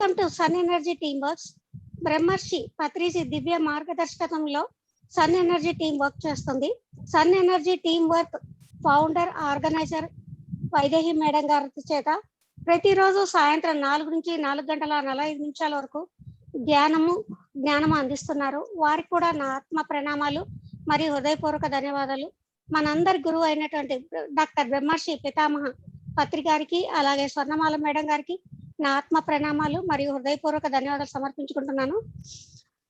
Welcome to sun energy team works. Brahmarshi Patriji దివ్య మార్గదర్శకత్వంలో sun energy team work చేస్తుంది. Sun energy team work founder organiser Vaidehi madam గారి చేత ప్రతిరోజు సాయంత్రం 4 నుంచి 4:45 వరకు జ్ఞానము అందిస్తున్నారు. వారికి కూడా నా ఆత్మ ప్రణామాలు మరియు హృదయపూర్వక ధన్యవాదాలు. మనందరి గురువు అయినటువంటి డాక్టర్ బ్రహ్మర్షి పితామహ పత్రి గారికి, అలాగే స్వర్ణమాల మేడం గారికి నా ఆత్మ ప్రణామాలు మరియు హృదయపూర్వక ధన్యవాదాలు సమర్పించుకుంటున్నాను.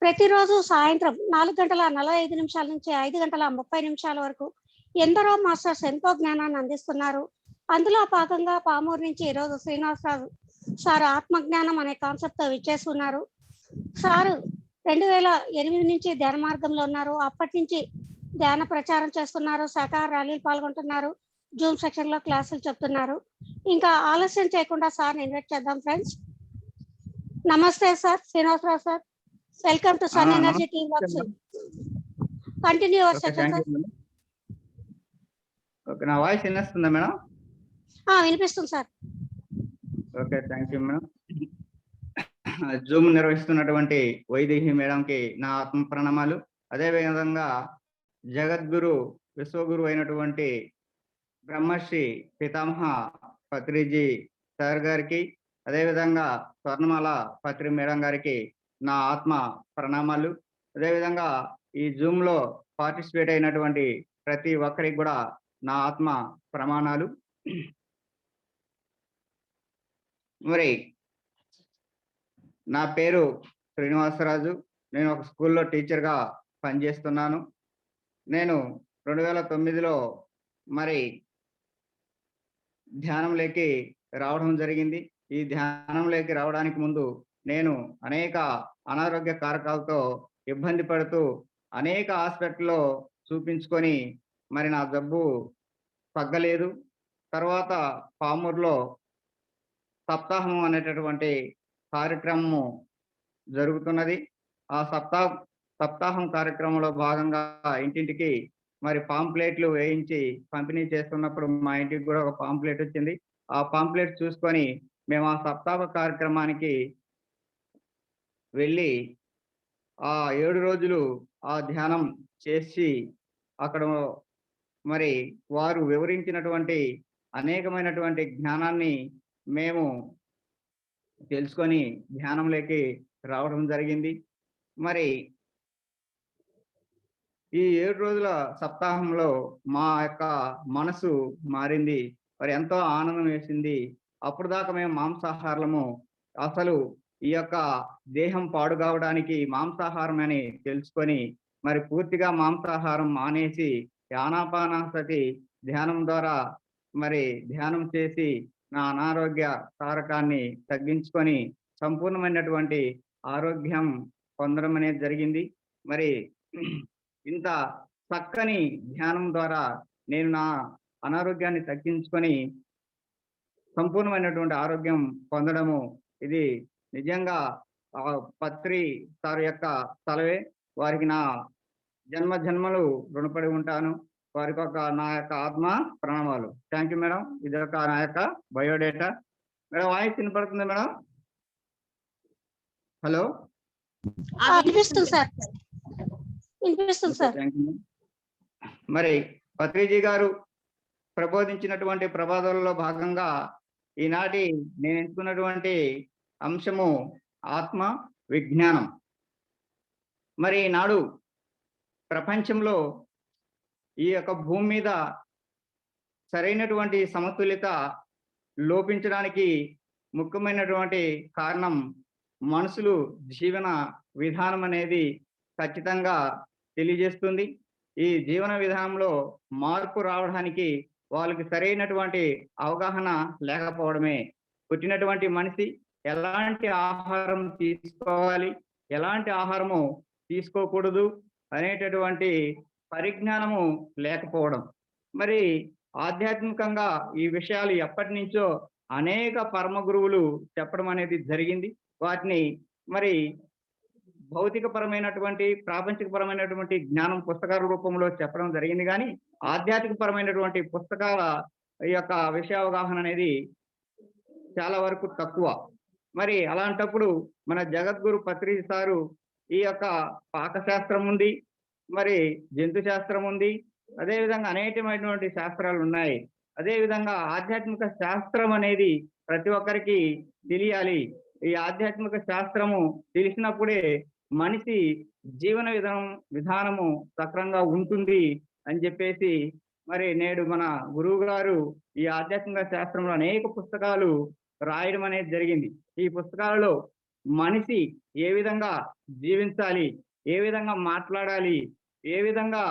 ప్రతిరోజు సాయంత్రం 4:45 నుంచి 5:30 వరకు ఎందరో మాస్టర్స్ ఎంతో జ్ఞానాన్ని అందిస్తున్నారు. అందులో భాగంగా పామూరు నుంచి ఈరోజు శ్రీనివాసరాజు సార్ ఆత్మజ్ఞానం అనే కాన్సెప్ట్ తో విచ్చేస్తున్నారు. సారు 2008 నుంచి ధ్యాన మార్గంలో ఉన్నారు. అప్పటి నుంచి ధ్యాన ప్రచారం చేస్తున్నారు, శాఖాహార ర్యాలీలు పాల్గొంటున్నారు, జూమ్ సెక్షన్ లో క్లాసులు చెప్తున్నారు. ఇంకా ఆలస్యం చేయకుండా సార్ ఇన్వైట్ చేద్దాం ఫ్రెండ్స్. నమస్తే sir Srinivasarao sir, welcome to sun energy team works. Continue your session sir. Okay, నా వాయిస్ వినిపిస్తుందా మేడం? వినిపిస్తుంది sir. Okay, thank you madam. Zoom నిర్వహిస్తున్నటువంటి వైదేహి మేడంకి నా ఆత్మ ప్రణామాలు. అదే విధంగా జగద్గురు విశ్వగురు అయినటువంటి బ్రహ్మర్షి పితామహ పత్రిజీ సార్ గారికి, అదేవిధంగా స్వర్ణమాల పత్రి మేడం గారికి నా ఆత్మ ప్రణామాలు. అదేవిధంగా ఈ జూమ్ లో పార్టిసిపేట్ అయినటువంటి ప్రతి ఒక్కరికి కూడా నా ఆత్మ ప్రమాణాలు. మరి నా పేరు శ్రీనివాసరాజు. నేను ఒక స్కూల్లో టీచర్గా పనిచేస్తున్నాను. నేను 2009లో మరి ధ్యానంలోకి రావడం జరిగింది. ఈ ధ్యానంలోకి రావడానికి ముందు నేను అనేక అనారోగ్య కారకాలతో ఇబ్బంది పడుతూ అనేక హాస్పిటల్లో చూపించుకొని మరి నా జబ్బు తగ్గలేదు. తర్వాత పామూరులో సప్తాహం అనేటటువంటి కార్యక్రమము జరుగుతున్నది. ఆ సప్తాహం కార్యక్రమంలో భాగంగా ఇంటింటికి మరి పాంప్లెట్లు వేయించి పంపిణీ చేస్తున్నప్పుడు మా ఇంటికి కూడా ఒక పాంప్లెట్ వచ్చింది. ఆ పాంప్లెట్ చూసుకొని మేము ఆ సప్తాహ కార్యక్రమానికి వెళ్ళి ఆ 7 రోజులు ఆ ధ్యానం చేసి అక్కడ మరి వారు వివరించినటువంటి అనేకమైనటువంటి జ్ఞానాన్ని మేము తెలుసుకొని ధ్యానంలోకి రావడం జరిగింది. మరి ఈ 7 రోజుల సప్తాహంలో మా యొక్క మనసు మారింది. మరి ఎంతో ఆనందం వేసింది. అప్పుడు దాకా మేము మాంసాహారము, అసలు ఈ యొక్క దేహం పాడు కావడానికి మాంసాహారం అని తెలుసుకొని మరి పూర్తిగా మాంసాహారం మానేసి ఆనాపానసతి ధ్యానం ద్వారా మరి ధ్యానం చేసి నా అనారోగ్య కారకాన్ని తగ్గించుకొని సంపూర్ణమైనటువంటి ఆరోగ్యం పొందడం అనేది జరిగింది. మరి ఇంత చక్కని ధ్యానం ద్వారా నేను నా అనారోగ్యాన్ని తగ్గించుకొని సంపూర్ణమైనటువంటి ఆరోగ్యం పొందడము ఇది నిజంగా పత్రి సార్ యొక్క తలవే. వారికి నా జన్మలు రుణపడి ఉంటాను. వారికి నా యొక్క ఆత్మ ప్రణామాలు. Thank you madam. ఇది ఒక నా యొక్క బయోడేటా. మేడం వాయిస్ వినపడుతుంది మేడం? హలో, వినిపిస్తుంది సార్. Thank you. మరి పత్రిజీ గారు ప్రబోధించినటువంటి ప్రబోధనలో భాగంగా ఈనాటి నేను ఎంచుకున్నటువంటి అంశము ఆత్మ విజ్ఞానం. మరి ఈనాడు ప్రపంచంలో ఈ యొక్క భూమి మీద సరైనటువంటి సమతుల్యత లోపించడానికి ముఖ్యమైనటువంటి కారణం మనుషులు జీవన విధానం అనేది ఖచ్చితంగా తెలియజేస్తుంది. ఈ జీవన విధానంలో మార్పు రావడానికి వాళ్ళకి సరైనటువంటి అవగాహన లేకపోవడమే. పుట్టినటువంటి మనిషి ఎలాంటి ఆహారం తీసుకోవాలి, ఎలాంటి ఆహారము తీసుకోకూడదు అనేటటువంటి పరిజ్ఞానము లేకపోవడం. మరి ఆధ్యాత్మికంగా ఈ విషయాలు ఎప్పటి నుంచో అనేక పరమ గురువులు చెప్పడం అనేది జరిగింది. వాటిని మరి భౌతికపరమైనటువంటి ప్రాపంచికపరమైనటువంటి జ్ఞానం పుస్తకాల రూపంలో చెప్పడం జరిగింది. కానీ ఆధ్యాత్మికపరమైనటువంటి పుస్తకాల యొక్క విషయావగాహన అనేది చాలా వరకు తక్కువ. మరి అలాంటప్పుడు మన జగద్గురు పత్రి సారు ఈ యొక్క పాకశాస్త్రం ఉంది, మరి జంతు శాస్త్రం ఉంది, అదేవిధంగా అనేకమైనటువంటి శాస్త్రాలు ఉన్నాయి. అదేవిధంగా ఆధ్యాత్మిక శాస్త్రం అనేది ప్రతి ఒక్కరికి తెలియాలి. ఈ ఆధ్యాత్మిక శాస్త్రము తెలిసినప్పుడే మనిషి జీవన విధానము సక్రంగా ఉంటుంది అని చెప్పేసి మరి నేడు మన గురువు గారు ఈ ఆధ్యాత్మిక శాస్త్రంలో అనేక పుస్తకాలు రాయడం అనేది జరిగింది. ఈ పుస్తకాలలో మనిషి ఏ విధంగా జీవించాలి, ఏ విధంగా మాట్లాడాలి, ఏ విధంగా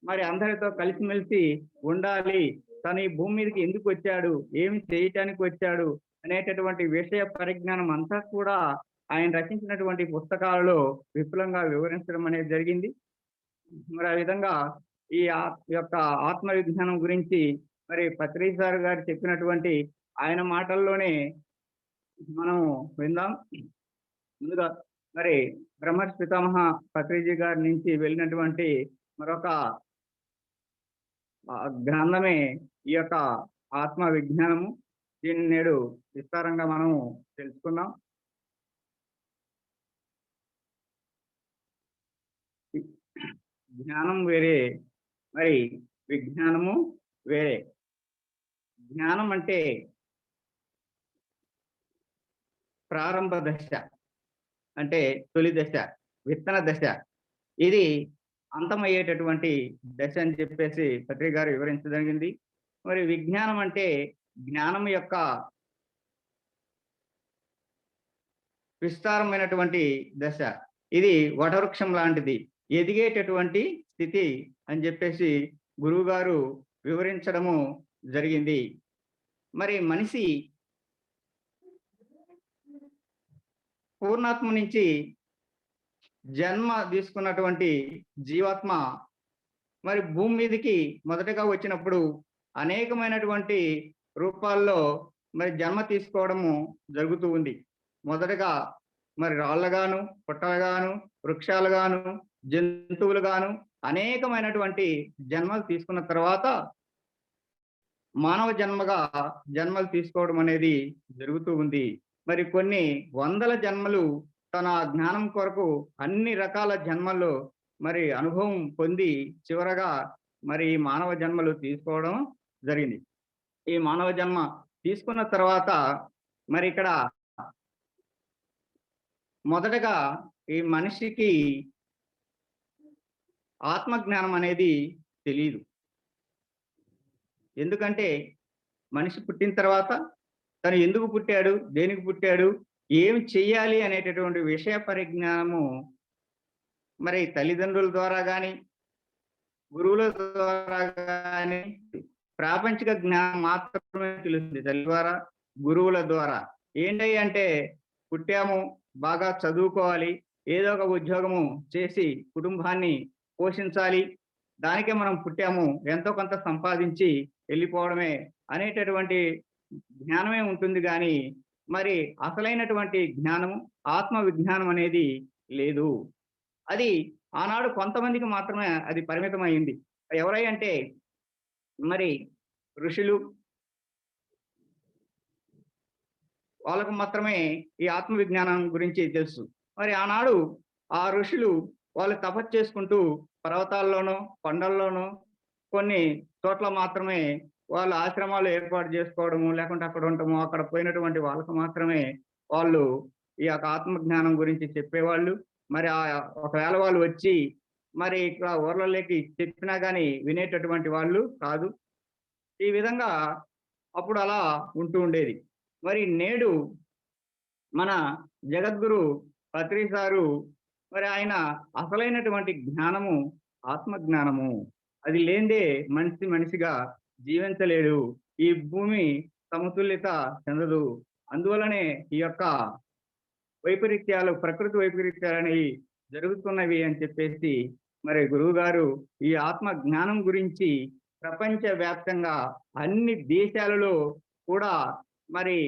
మరి అందరితో కలిసిమెలిసి ఉండాలి, తను ఈ భూమి మీదకి ఎందుకు వచ్చాడు, ఏమి చేయటానికి వచ్చాడు అనేటటువంటి విషయ పరిజ్ఞానం అంతా కూడా ఆయన రచించినటువంటి పుస్తకాలలో విపులంగా వివరించడం అనేది జరిగింది. మరి ఆ విధంగా ఈ యొక్క ఆత్మ విజ్ఞానం గురించి మరి పత్రి సార్ గారు చెప్పినటువంటి ఆయన మాటల్లోనే మనం విందాం. ముందుగా మరి బ్రహ్మర్షి పితామహ పత్రిజీ గారి నుంచి వెళ్ళినటువంటి మరొక గ్రంథమే ఈ యొక్క ఆత్మ విజ్ఞానము. దీన్ని నేడు విస్తారంగా మనము తెలుసుకుందాం. జ్ఞానం వేరే, మరి విజ్ఞానము వేరే. జ్ఞానం అంటే ప్రారంభ దశ, అంటే తొలి దశ, విత్తన దశ. ఇది అంతమయ్యేటటువంటి దశ అని చెప్పేసి పత్రి గారు వివరించదగినది. మరి విజ్ఞానం అంటే జ్ఞానం యొక్క విస్తారమైనటువంటి దశ. ఇది వటవృక్షం లాంటిది, ఎదిగేటటువంటి స్థితి అని చెప్పేసి గురువు గారు వివరించడము జరిగింది. మరి మనిషి పూర్ణాత్మ నుంచి జన్మ తీసుకున్నటువంటి జీవాత్మ మరి భూమి మీదకి మొదటగా వచ్చినప్పుడు అనేకమైనటువంటి రూపాల్లో మరి జన్మ తీసుకోవడము జరుగుతూ ఉంది. మొదటగా మరి రాళ్ళగాను, పుట్టలుగాను, వృక్షాలుగాను, జంతువులుగాను అనేకమైనటువంటి జన్మలు తీసుకున్న తర్వాత మానవ జన్మలు తీసుకోవడం అనేది జరుగుతూ ఉంది. మరి కొన్ని వందల జన్మలు తన జ్ఞానం కొరకు అన్ని రకాల జన్మల్లో మరి అనుభవం పొంది చివరగా మరి మానవ జన్మలు తీసుకోవడం జరిగింది. ఈ మానవ జన్మ తీసుకున్న తర్వాత మరి ఇక్కడ మొదటగా ఈ మనిషికి ఆత్మ జ్ఞానం అనేది తెలియదు. ఎందుకంటే మనిషి పుట్టిన తర్వాత తను ఎందుకు పుట్టాడు, దేనికి పుట్టాడు, ఏమి చెయ్యాలి అనేటటువంటి విషయ పరిజ్ఞానము మరి తల్లిదండ్రుల ద్వారా కానీ, గురువుల ద్వారా కానీ, ప్రాపంచిక జ్ఞానం మాత్రమే తెలుస్తుంది. తల్లి ద్వారా, గురువుల ద్వారా. ఏంటి అంటే పుట్టాము, బాగా చదువుకోవాలి, ఏదో ఒక ఉద్యోగము చేసి కుటుంబాన్ని పోషించాలి, దానికే మనం పుట్టాము, ఎంతో కొంత సంపాదించి వెళ్ళిపోవడమే అనేటటువంటి జ్ఞానమే ఉంటుంది. కానీ మరి అసలైనటువంటి జ్ఞానము, ఆత్మ విజ్ఞానం అనేది లేదు. అది ఆనాడు కొంతమందికి మాత్రమే అది పరిమితమైంది. ఎవరై అంటే మరి ఋషులు, వాళ్ళకు మాత్రమే ఈ ఆత్మ విజ్ఞానం గురించి తెలుసు. మరి ఆనాడు ఆ ఋషులు వాళ్ళు తపస్సు చేసుకుంటూ పర్వతాల్లోనో, కొండల్లోనో, కొన్ని చోట్ల మాత్రమే వాళ్ళు ఆశ్రమాలు ఏర్పాటు చేసుకోవడము, లేకుంటే అక్కడ ఉండటము, అక్కడ పోయినటువంటి వాళ్ళకు మాత్రమే వాళ్ళు ఈ యొక్క ఆత్మజ్ఞానం గురించి చెప్పేవాళ్ళు. మరి ఒకవేళ వాళ్ళు వచ్చి మరి ఇక్కడ ఊర్లలోకి చెప్పినా కానీ వినేటటువంటి వాళ్ళు కాదు. ఈ విధంగా అప్పుడు అలా ఉంటూ ఉండేది. మరి నేడు మన జగద్గురు పత్రి సారు మరి ఆయన అసలైనటువంటి జ్ఞానము ఆత్మ జ్ఞానము. అది లేనిదే మనిషిగా జీవించలేడు. ఈ భూమి సమతుల్యత చెందదు. అందువలనే ఈ యొక్క వైపరీత్యాలు, ప్రకృతి వైపరీత్యాలు అనేవి జరుగుతున్నవి అని చెప్పేసి మరి గురువు గారు ఈ ఆత్మ జ్ఞానం గురించి ప్రపంచ వ్యాప్తంగా అన్ని దేశాలలో కూడా మరి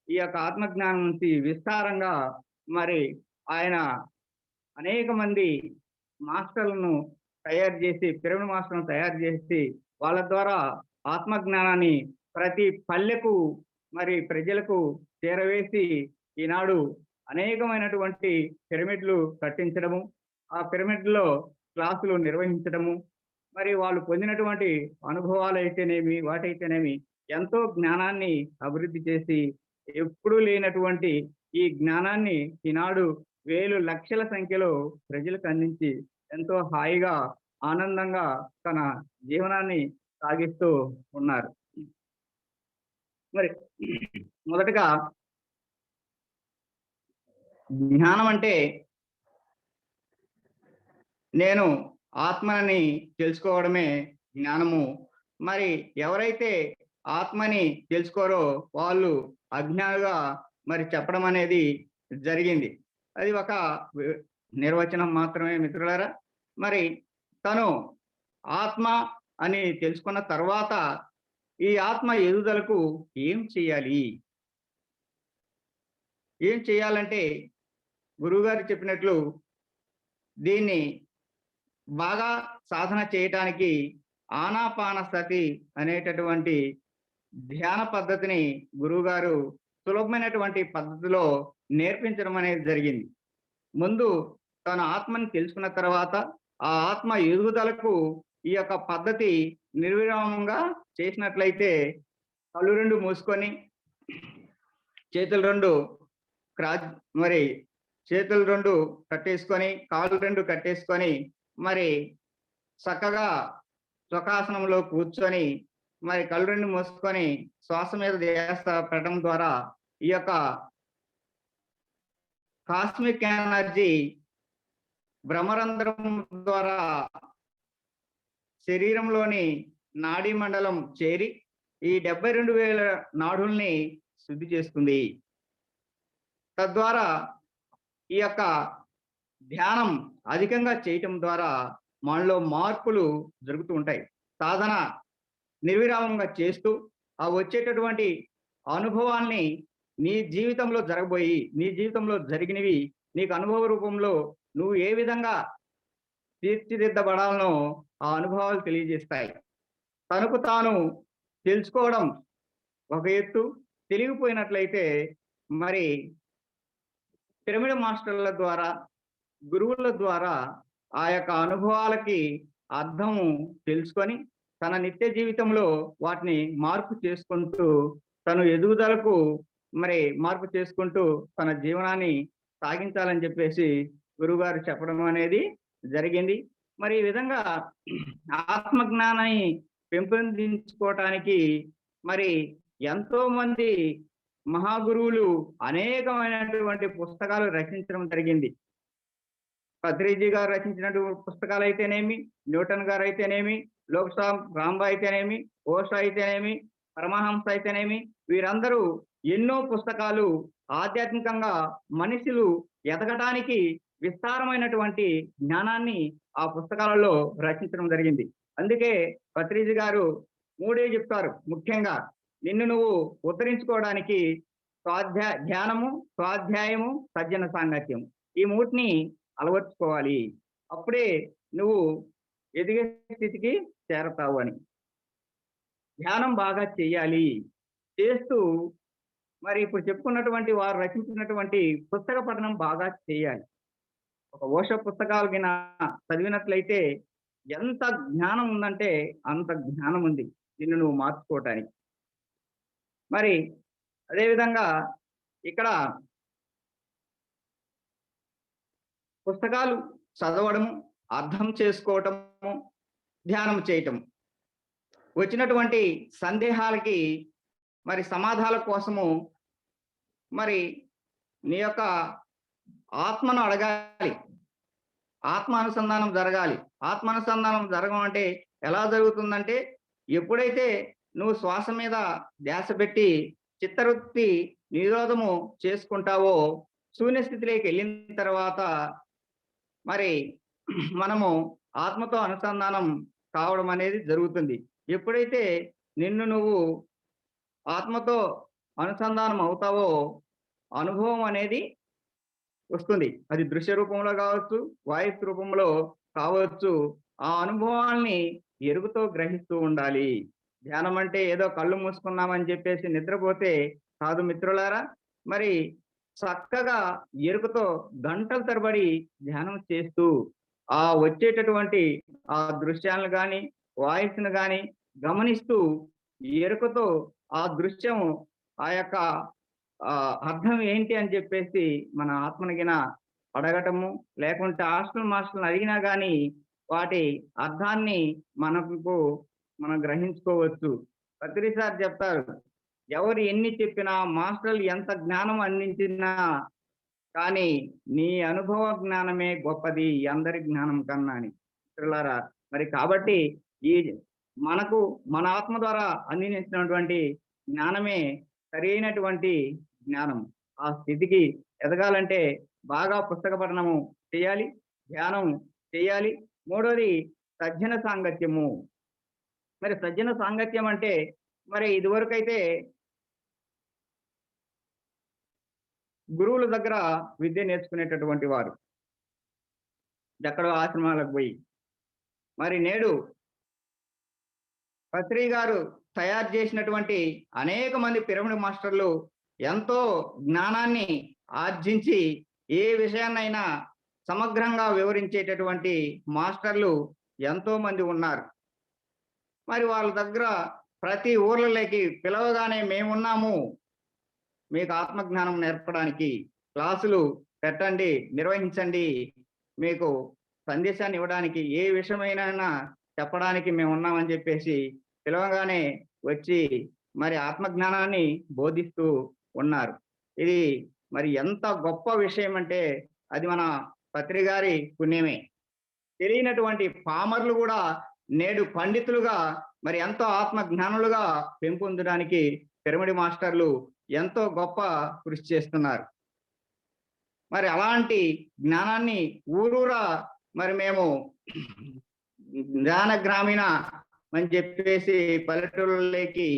ఈ యొక్క ఆత్మజ్ఞానం నుంచి విస్తారంగా మరి ఆయన అనేక మంది మాస్టర్లను తయారు చేసి, పిరమిడ్ మాస్టర్లను తయారు చేసి వాళ్ళ ద్వారా ఆత్మజ్ఞానాన్ని ప్రతి పల్లెకు మరి ప్రజలకు చేరవేసి ఈనాడు అనేకమైనటువంటి పిరమిడ్లు కట్టించడము, ఆ పిరమిడ్‌లో క్లాసులు నిర్వహించడము, మరి వాళ్ళు పొందినటువంటి అనుభవాలైతేనేమి, వాటైతేనేమి ఎంతో జ్ఞానాన్ని అభివృద్ధి చేసి, ఎప్పుడూ లేనటువంటి ఈ జ్ఞానాన్ని ఈనాడు వేలు లక్షల సంఖ్యలో ప్రజలకు అందించి, ఎంతో హాయిగా, ఆనందంగా తన జీవనాన్ని సాగిస్తూ ఉన్నారు. మరి మొదటగా జ్ఞానం అంటే నేను ఆత్మని తెలుసుకోవడమే జ్ఞానము. మరి ఎవరైతే ఆత్మని తెలుసుకోరో వాళ్ళు అజ్ఞానులుగా మరి చెప్పడం అనేది జరిగింది. అది ఒక నిర్వచనం మాత్రమే మిత్రులారా. మరి తను ఆత్మ అని తెలుసుకున్న తర్వాత ఈ ఆత్మ ఎదుగుదలకు ఏం చేయాలి? ఏం చేయాలంటే గురువుగారు చెప్పినట్లు దీన్ని బాగా సాధన చేయటానికి ఆనాపానసతి అనేటటువంటి ధ్యాన పద్ధతిని గురువుగారు సులభమైనటువంటి పద్ధతిలో నేర్పించడం అనేది జరిగింది. ముందు తన ఆత్మని తెలుసుకున్న తర్వాత ఆ ఆత్మ ఎదుగుదలకు ఈ యొక్క పద్ధతి నిర్విరామంగా చేసినట్లయితే కళ్ళు 2 మూసుకొని చేతులు 2 క్రాస్ మరి చేతులు 2 కట్టేసుకొని, కాళ్ళు 2 కట్టేసుకొని మరి చక్కగా సుఖాసనంలో కూర్చొని మరి కళ్ళు 2 మూసుకొని శ్వాస మీద ధ్యాస పెట్టడం ద్వారా ఈ యొక్క కాస్మిక్ ఎనర్జీ భ్రమరంధ్రం ద్వారా శరీరంలోని నాడీ మండలం చేరి ఈ 72,000 నాడుల్ని శుద్ధి చేస్తుంది. తద్వారా ఈ యొక్క ధ్యానం అధికంగా చేయటం ద్వారా మనలో మార్పులు జరుగుతూ ఉంటాయి. సాధన నిర్విరామంగా చేస్తూ ఆ వచ్చేటటువంటి అనుభవాల్ని నీ జీవితంలో జరగబోయి, నీ జీవితంలో జరిగినవి నీకు అనుభవ రూపంలో నువ్వు ఏ విధంగా తీర్చిదిద్దబడాలనో ఆ అనుభవాలు తెలియజేస్తాయి. తనకు తాను తెలుసుకోవడం ఒక ఎత్తు, తెలియకపోయినట్లయితే మరి పిరమిడ్ మాస్టర్ల ద్వారా, గురువుల ద్వారా ఆ యొక్క అనుభవాలకి అర్థము తెలుసుకొని తన నిత్య జీవితంలో వాటిని మార్పు చేసుకుంటూ తను ఎదుగుదలకు మరి మార్పు చేసుకుంటూ తన జీవనాన్ని సాగించాలని చెప్పేసి గురువుగారు చెప్పడం అనేది జరిగింది. మరి ఈ విధంగా ఆత్మజ్ఞానాన్ని పెంపొందించుకోవటానికి మరి ఎంతో మంది మహాగురువులు అనేకమైనటువంటి పుస్తకాలు రచించడం జరిగింది. పత్రిజీ గారు రచించినటువంటి పుస్తకాలు అయితేనేమి, న్యూటన్ గారు అయితేనేమి, లోక్సామ్ రాంబా అయితేనేమి, ఓషో అయితేనేమి, పరమహంస అయితేనేమి, వీరందరూ ఎన్నో పుస్తకాలు ఆధ్యాత్మికంగా మనుషులు ఎదగటానికి విస్తారమైనటువంటి జ్ఞానాన్ని ఆ పుస్తకాలలో రచించడం జరిగింది. అందుకే పత్రిజీ గారు 3 చెప్తారు ముఖ్యంగా. నిన్ను నువ్వు ఉద్ధరించుకోవడానికి ధ్యానము, స్వాధ్యాయము, సజ్జన సాంగత్యం ఈ 3ని అలవర్చుకోవాలి. అప్పుడే నువ్వు ఎదిగే స్థితికి చేరతావు అని. ధ్యానం బాగా చేయాలి. చేస్తూ మరి ఇప్పుడు చెప్పుకున్నటువంటి వారు రచించినటువంటి పుస్తక పఠనం బాగా చేయాలి. ఒక ఓషో పుస్తకాలు గిన చదివినట్లయితే ఎంత జ్ఞానం ఉందంటే అంత జ్ఞానం ఉంది నిన్ను నువ్వు మార్చుకోవటానికి. మరి అదేవిధంగా ఇక్కడ పుస్తకాలు చదవడము, అర్థం చేసుకోవటము, ధ్యానం చేయటం, వచ్చినటువంటి సందేహాలకి మరి సమాధానాల కోసము మరి నీ యొక్క ఆత్మను అడగాలి. ఆత్మ అనుసంధానం జరగాలి. ఆత్మ అనుసంధానం జరగడం అంటే ఎలా జరుగుతుందంటే ఎప్పుడైతే నువ్వు శ్వాస మీద ధ్యాస పెట్టి చిత్తవృత్తి నిరోధము చేసుకుంటావో శూన్య స్థితిలోకి వెళ్ళిన తర్వాత మరి మనము ఆత్మతో అనుసంధానం కావడం అనేది జరుగుతుంది. ఎప్పుడైతే నిన్ను నువ్వు ఆత్మతో అనుసంధానం అవుతావో అనుభవం అనేది వస్తుంది. అది దృశ్య రూపంలో కావచ్చు, వాయిస్ రూపంలో కావచ్చు. ఆ అనుభవాల్ని ఎరుగుతో గ్రహిస్తూ ఉండాలి. ధ్యానం అంటే ఏదో కళ్ళు మూసుకున్నామని చెప్పేసి నిద్రపోతే కాదు మిత్రులారా. మరి చక్కగా ఎరుకతో గంటల తరబడి ధ్యానం చేస్తూ ఆ వచ్చేటటువంటి ఆ దృశ్యాలను గాని, వాయిస్‌ను గాని గమనిస్తూ ఎరుకతో ఆ దృశ్యం ఆ యొక్క అర్థం ఏంటి అని చెప్పేసి మన ఆత్మను గిన అడగటము, లేకుంటే హాస్టల్ మాస్టర్‌ని అడిగినా గాని వాటి అర్థాన్ని మనకు మనం గ్రహించుకోవచ్చు. పత్రి సార్ చెప్తారు. ఎవరు ఎన్ని చెప్పినా, మాస్టర్లు ఎంత జ్ఞానం అందించినా కానీ నీ అనుభవ జ్ఞానమే గొప్పది అందరి జ్ఞానం కన్నా అని. మిత్రులారా, మరి కాబట్టి ఈ మనకు మన ఆత్మ ద్వారా అందించినటువంటి జ్ఞానమే సరైనటువంటి జ్ఞానం. ఆ స్థితికి ఎదగాలంటే బాగా పుస్తక పఠనము చేయాలి, ధ్యానం చేయాలి. మూడోది సజ్జన సాంగత్యము. మరి సజ్జన సాంగత్యం అంటే మరి ఇదివరకైతే గురువుల దగ్గర విద్య నేర్చుకునేటటువంటి వారు. ఎక్కడో ఆశ్రమాలకు పోయి. మరి నేడు పత్రి గారు తయారు చేసినటువంటి అనేక మంది పిరమిడ్ మాస్టర్లు ఎంతో జ్ఞానాన్ని ఆర్జించి ఏ విషయాన్నైనా సమగ్రంగా వివరించేటటువంటి మాస్టర్లు ఎంతో మంది ఉన్నారు. మరి వాళ్ళ దగ్గర ప్రతి ఊర్లలోకి పిలవగానే మేమున్నాము మీకు ఆత్మజ్ఞానం నేర్పడానికి, క్లాసులు పెట్టండి, నిర్వహించండి, మీకు సందేశాన్ని ఇవ్వడానికి, ఏ విషయమైనా చెప్పడానికి మేమున్నామని చెప్పేసి పిలవగానే వచ్చి మరి ఆత్మజ్ఞానాన్ని బోధిస్తూ ఉన్నారు. ఇది మరి ఎంత గొప్ప విషయం అంటే అది మన పత్రి గారి పుణ్యమే. తెలియనటువంటి పామర్లు కూడా నేడు పండితులుగా మరి ఎంతో ఆత్మ జ్ఞానులుగా పెంపొందడానికి పిరమిడ్ మాస్టర్లు ఎంతో గొప్ప కృషి చేస్తున్నారు. మరి అలాంటి జ్ఞానాన్ని ఊరూరా మరి మేము జ్ఞాన గ్రామీణ అని చెప్పేసి పల్లెటూళ్ళలోకి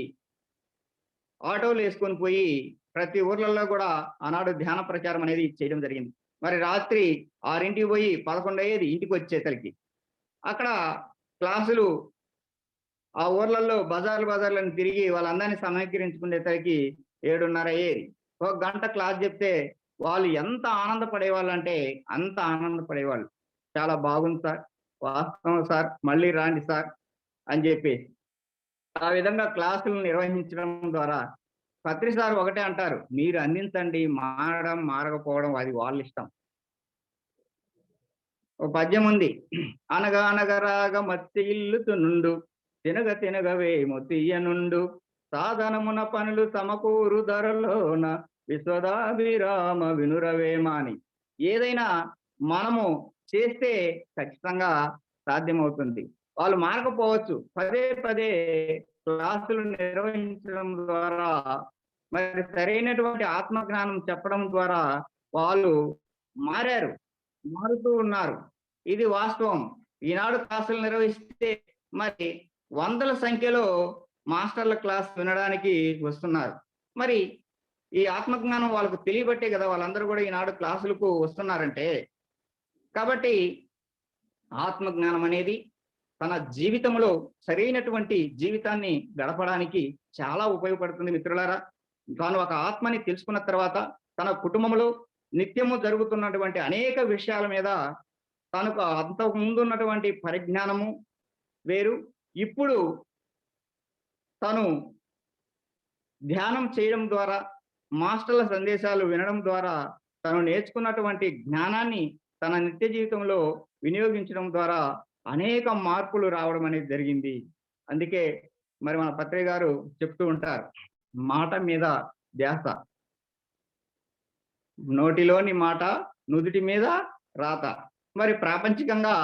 ఆటోలు వేసుకొని పోయి ప్రతి ఊర్లలో కూడా ఆనాడు ధ్యాన ప్రచారం అనేది చేయడం జరిగింది. మరి రాత్రి 6కి పోయి 11 అయ్యేది ఇంటికి వచ్చేసరికి. అక్కడ క్లాసులు ఆ ఊర్లలో బజార్లను తిరిగి వాళ్ళందరినీ సమీకరించుకునేసరికి 7:30 అయ్యేది. ఒక గంట క్లాస్ చెప్తే వాళ్ళు ఎంత ఆనందపడేవాళ్ళంటే అంత ఆనందపడేవాళ్ళు. చాలా బాగుంది సార్, వాస్తవం సార్, మళ్ళీ రాండి సార్ అని చెప్పేసి. ఆ విధంగా క్లాసులు నిర్వహించడం ద్వారా పత్రి సార్ ఒకటే అంటారు, మీరు అందించండి, మారడం మారకపోవడం అది వాళ్ళ ఇష్టం. ఓ పద్యం ఉంది. అనగా అనగరాగ మత్తి ఇల్లుతునుండు, తినగ తినగవే మొతియ్యనుండు, సాధనమున పనులు సమకూరు ధరలోన విశ్వదాభిరామ వినురవేమ అని. ఏదైనా మనము చేస్తే ఖచ్చితంగా సాధ్యమవుతుంది. వాళ్ళు మారకపోవచ్చు. పదే పదే క్లాసులు నిర్వహించడం ద్వారా మరి సరైనటువంటి ఆత్మజ్ఞానం చెప్పడం ద్వారా వాళ్ళు మారారు, మారుతూ ఉన్నారు. ఇది వాస్తవం. ఈనాడు క్లాసులు నిర్వహిస్తే మరి వందల సంఖ్యలో మాస్టర్ల క్లాస్ వినడానికి వస్తున్నారు. మరి ఈ ఆత్మజ్ఞానం వాళ్ళకు తెలియబట్టే కదా వాళ్ళందరూ కూడా ఈనాడు క్లాసులకు వస్తున్నారంటే. కాబట్టి ఆత్మజ్ఞానం అనేది తన జీవితంలో సరైనటువంటి జీవితాన్ని గడపడానికి చాలా ఉపయోగపడుతుంది మిత్రులారా. తాను ఒక ఆత్మని తెలుసుకున్న తర్వాత తన కుటుంబంలో నిత్యము జరుగుతున్నటువంటి అనేక విషయాల మీద తనకు అంతకు ముందు ఉన్నటువంటి పరిజ్ఞానము వేరు. ఇప్పుడు తను ధ్యానం చేయడం ద్వారా, మాస్టర్ల సందేశాలు వినడం ద్వారా తను నేర్చుకున్నటువంటి జ్ఞానాన్ని తన నిత్య జీవితంలో వినియోగించడం ద్వారా అనేక మార్పులు రావడం అనేది జరిగింది. అందుకే మరి మన పత్రి గారు చెప్తూ ఉంటారు, మాట మీద ధ్యాస, నోటిలోని మాట నుదుటి మీద రాత. మరి ప్రాపంచికంగా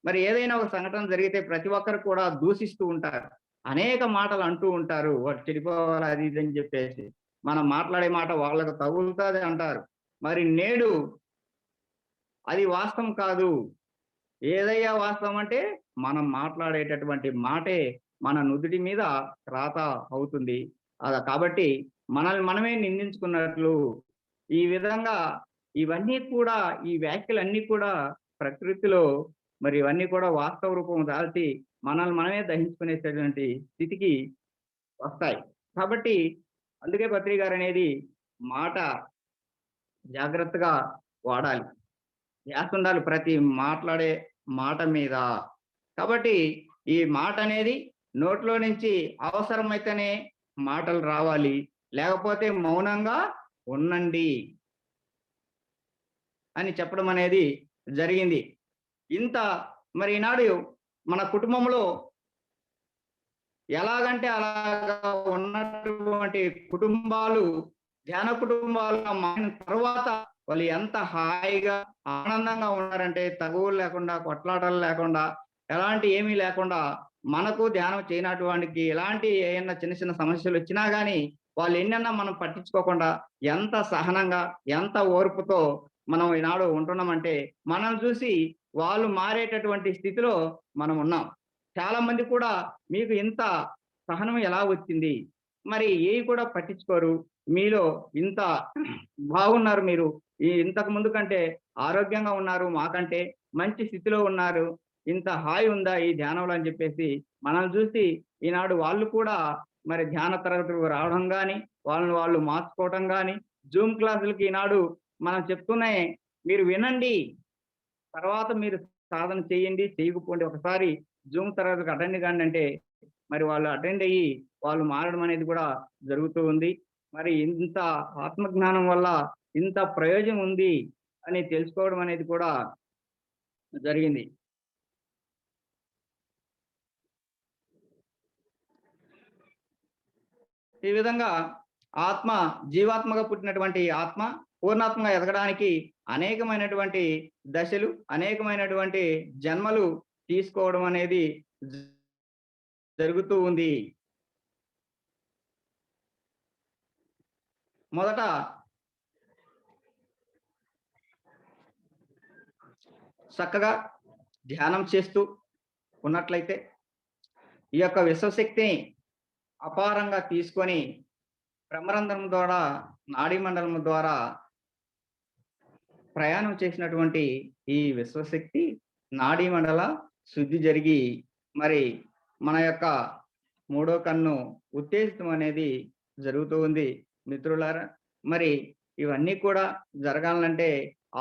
మరి ఏదైనా ఒక సంఘటన జరిగితే ప్రతి ఒక్కరు కూడా దూషిస్తూ ఉంటారు, అనేక మాటలు అంటూ ఉంటారు, వాడు చెడిపోవాలి అది ఇది అని చెప్పేసి. మనం మాట్లాడే మాట వాళ్ళకు తగులుతుంది అంటారు. మరి నేడు అది వాస్తవం కాదు. ఏదయ్యా వాస్తవం అంటే మనం మాట్లాడేటటువంటి మాటే మన నుదుటి మీద రాత అవుతుంది. కాబట్టి మనల్ని మనమే నిందించుకున్నట్లు ఈ విధంగా ఇవన్నీ కూడా, ఈ వ్యాఖ్యలన్నీ కూడా ప్రకృతిలో మరి ఇవన్నీ కూడా వాస్తవ రూపం దాల్చి మనల్ని మనమే దహించుకునేటటువంటి స్థితికి వస్తాయి. కాబట్టి అందుకే పత్రి గారు అనేది మాట జాగ్రత్తగా వాడాలి. ధ్యాస ఉండాలి ప్రతి మాట్లాడే మాట మీద. కాబట్టి ఈ మాట అనేది నోట్లో నుంచి అవసరమైతేనే మాటలు రావాలి. లేకపోతే మౌనంగా ఉండండి అని చెప్పడం అనేది జరిగింది. ఇంత మరి ఈనాడు మన కుటుంబంలో ఎలాగంటే అలాగా ఉన్నటువంటి కుటుంబాలు ధ్యాన కుటుంబాలుగా మారిన తర్వాత వాళ్ళు ఎంత హాయిగా, ఆనందంగా ఉన్నారంటే తగువులు లేకుండా, కొట్లాటలు లేకుండా, ఎలాంటి ఏమీ లేకుండా మనకు ధ్యానం చేయనటువంటికి ఎలాంటి ఏయన్నా చిన్న చిన్న సమస్యలొచ్చినా గానీ వాళ్ళు ఎన్నన్నా మనం పట్టించుకోకుండా ఎంత సహనంగా, ఎంత ఓర్పుతో మనం ఈనాడు ఉంటున్నామంటే మనల్ని చూసి వాళ్ళు మారేటటువంటి స్థితిలో మనం ఉన్నాం. చాలా మంది కూడా మీకు ఇంత సహనం ఎలా వచ్చింది? మరి ఏవి కూడా పట్టించుకోరు. మీలో ఇంత బాగున్నారు మీరు. ఇంతకు ముందు కంటే ఆరోగ్యంగా ఉన్నారు. మాకంటే మంచి స్థితిలో ఉన్నారు. ఇంత హాయి ఉందా ఈ ధ్యానంలో అని చెప్పేసి మనల్ని చూసి ఈనాడు వాళ్ళు కూడా మరి ధ్యాన తరగతులకు రావడం గాని, వాళ్ళని వాళ్ళు మార్చుకోవటం గాని, జూమ్ క్లాసులకి ఈనాడు మనం చెప్తూనే మీరు వినండి. తర్వాత మీరు సాధన చేయండి, చేయకపోండి. ఒకసారి జూమ్ తరగతికి అటెండ్ కాండి అంటే మరి వాళ్ళు అటెండ్ అయ్యి వాళ్ళు మారడం అనేది కూడా జరుగుతూ ఉంది. మరి ఇంత ఆత్మజ్ఞానం వల్ల ఇంత ప్రయోజనం ఉంది అని తెలుసుకోవడం అనేది కూడా జరిగింది. ఈ విధంగా ఆత్మ జీవాత్మగా పుట్టినటువంటి ఆత్మ పూర్ణాత్మగా ఎదగడానికి అనేకమైనటువంటి దశలు, అనేకమైనటువంటి జన్మలు తీసుకోవడం అనేది జ జరుగుతూ ఉంది. మొదట చక్కగా ధ్యానం చేస్తూ ఉన్నట్లయితే ఈ యొక్క విశ్వశక్తిని అపారంగా తీసుకొని బ్రహ్మరంధ్రం ద్వారా, నాడీ మండలం ద్వారా ప్రయాణం చేసినటువంటి ఈ విశ్వశక్తి నాడీ మండల శుద్ధి జరిగి మరి మన యొక్క మూడో కన్ను ఉత్తేజితం అనేది జరుగుతూ ఉంది మిత్రులారా. మరి ఇవన్నీ కూడా జరగాలంటే